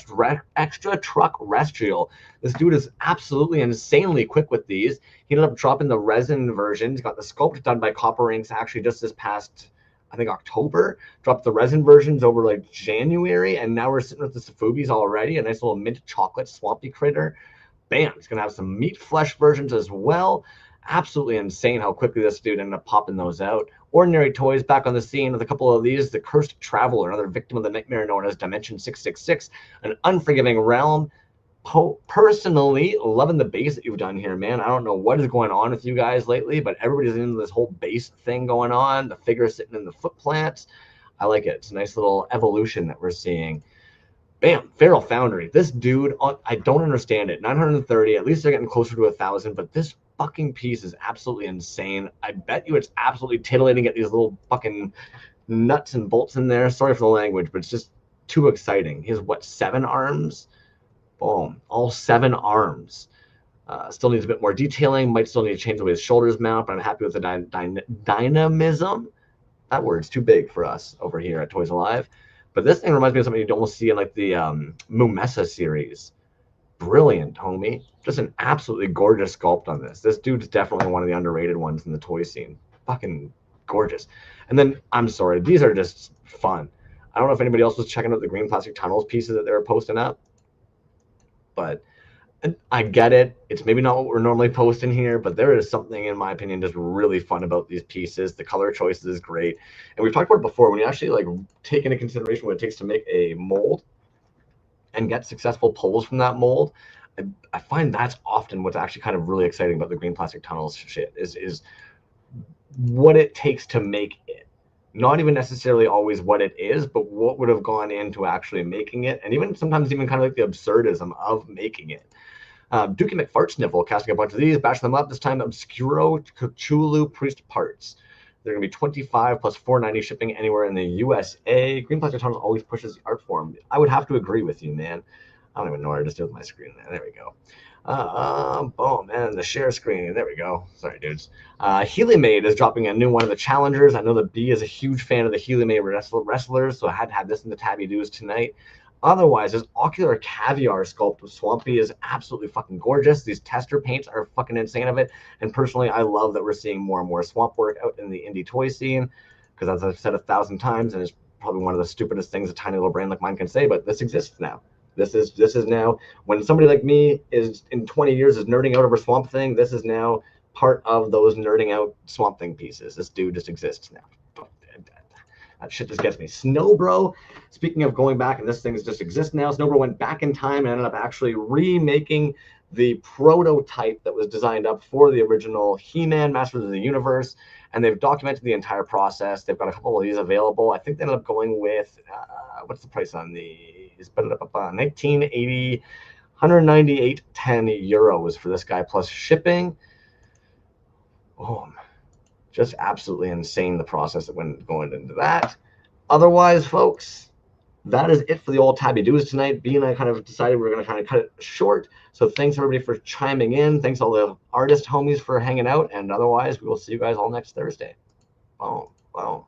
Restrial. This dude is absolutely insanely quick with these. He ended up dropping the resin versions. Got the sculpt done by Copper Inks actually just this past, I think, October. Dropped the resin versions over like January, and now we're sitting with the Safubis already. A nice little mint chocolate swampy critter. Bam! It's gonna have some meat flesh versions as well. Absolutely insane how quickly this dude ended up popping those out. Ordinary Toys back on the scene with a couple of these. The Cursed Traveler, another victim of the nightmare known as Dimension 666, an unforgiving realm. Personally, loving the base that you've done here, man. I don't know what is going on with you guys lately, but everybody's into this whole base thing going on. The figure sitting in the foot plants. I like it. It's a nice little evolution that we're seeing. Bam, Feral Foundry. This dude, I don't understand it. 930, at least they're getting closer to 1,000, but this fucking piece is absolutely insane. I bet you it's absolutely titillating to get these little fucking nuts and bolts in there. Sorry for the language, but it's just too exciting. He has, what, 7 arms? Boom, all 7 arms. Still needs a bit more detailing. Might still need to change the way his shoulders mount, but I'm happy with the dynamism. That word's too big for us over here at Toys Alive. But this thing reminds me of something you don't see in like the Mumessa series. Brilliant, homie. Just an absolutely gorgeous sculpt on this. This dude's definitely one of the underrated ones in the toy scene. Fucking gorgeous. And then, I'm sorry, these are just fun. I don't know if anybody else was checking out the green plastic tunnels pieces that they were posting up, but I get it. It's maybe not what we're normally posting here, but there is something, in my opinion, just really fun about these pieces. The color choices is great. And we've talked about it before, when you actually like take into consideration what it takes to make a mold and get successful pulls from that mold, I find that's often what's actually kind of really exciting about the green plastic tunnels shit is what it takes to make it. Not even necessarily always what it is, but what would have gone into actually making it, and even sometimes even kind of like the absurdism of making it. Dookie McFartsniffle casting a bunch of these, bashing them up. This time, Obscuro Cthulhu Priest parts. They're going to be 25 plus $4.90 shipping anywhere in the USA. Green Plastic Tunnels always pushes the art form. I would have to agree with you, man. I don't even know what I just did with my screen there. There we go. Boom, and the share screen. There we go. Sorry, dudes. Healy Made is dropping a new one of the challengers. I know that B is a huge fan of the Healy Made wrestlers, so I had to have this in the Tabby Doos tonight. Otherwise, this Ocular Caviar sculpt with Swampy is absolutely fucking gorgeous. These tester paints are fucking insane of it. And personally, I love that we're seeing more and more swamp work out in the indie toy scene. Because as I've said 1,000 times, and it's probably one of the stupidest things a tiny little brand like mine can say, but this exists now. This is now, when somebody like me is in 20 years is nerding out over Swamp Thing, this is now part of those nerding out Swamp Thing pieces. This dude just exists now. That shit just gets me. Snowbro, speaking of going back, and this thing just exists now, Snowbro went back in time and ended up actually remaking the prototype that was designed up for the original He-Man Masters of the Universe, and they've documented the entire process. They've got a couple of these available. I think they ended up going with, what's the price on these? 1980, 198.10 euros for this guy plus shipping. Boom. Just absolutely insane, the process that went going into that. Otherwise, folks, that is it for the old Tabby Doos tonight. B and I kind of decided we were going to kind of cut it short. So thanks everybody for chiming in. Thanks all the artist homies for hanging out. And otherwise, we will see you guys all next Thursday. Boom. Boom.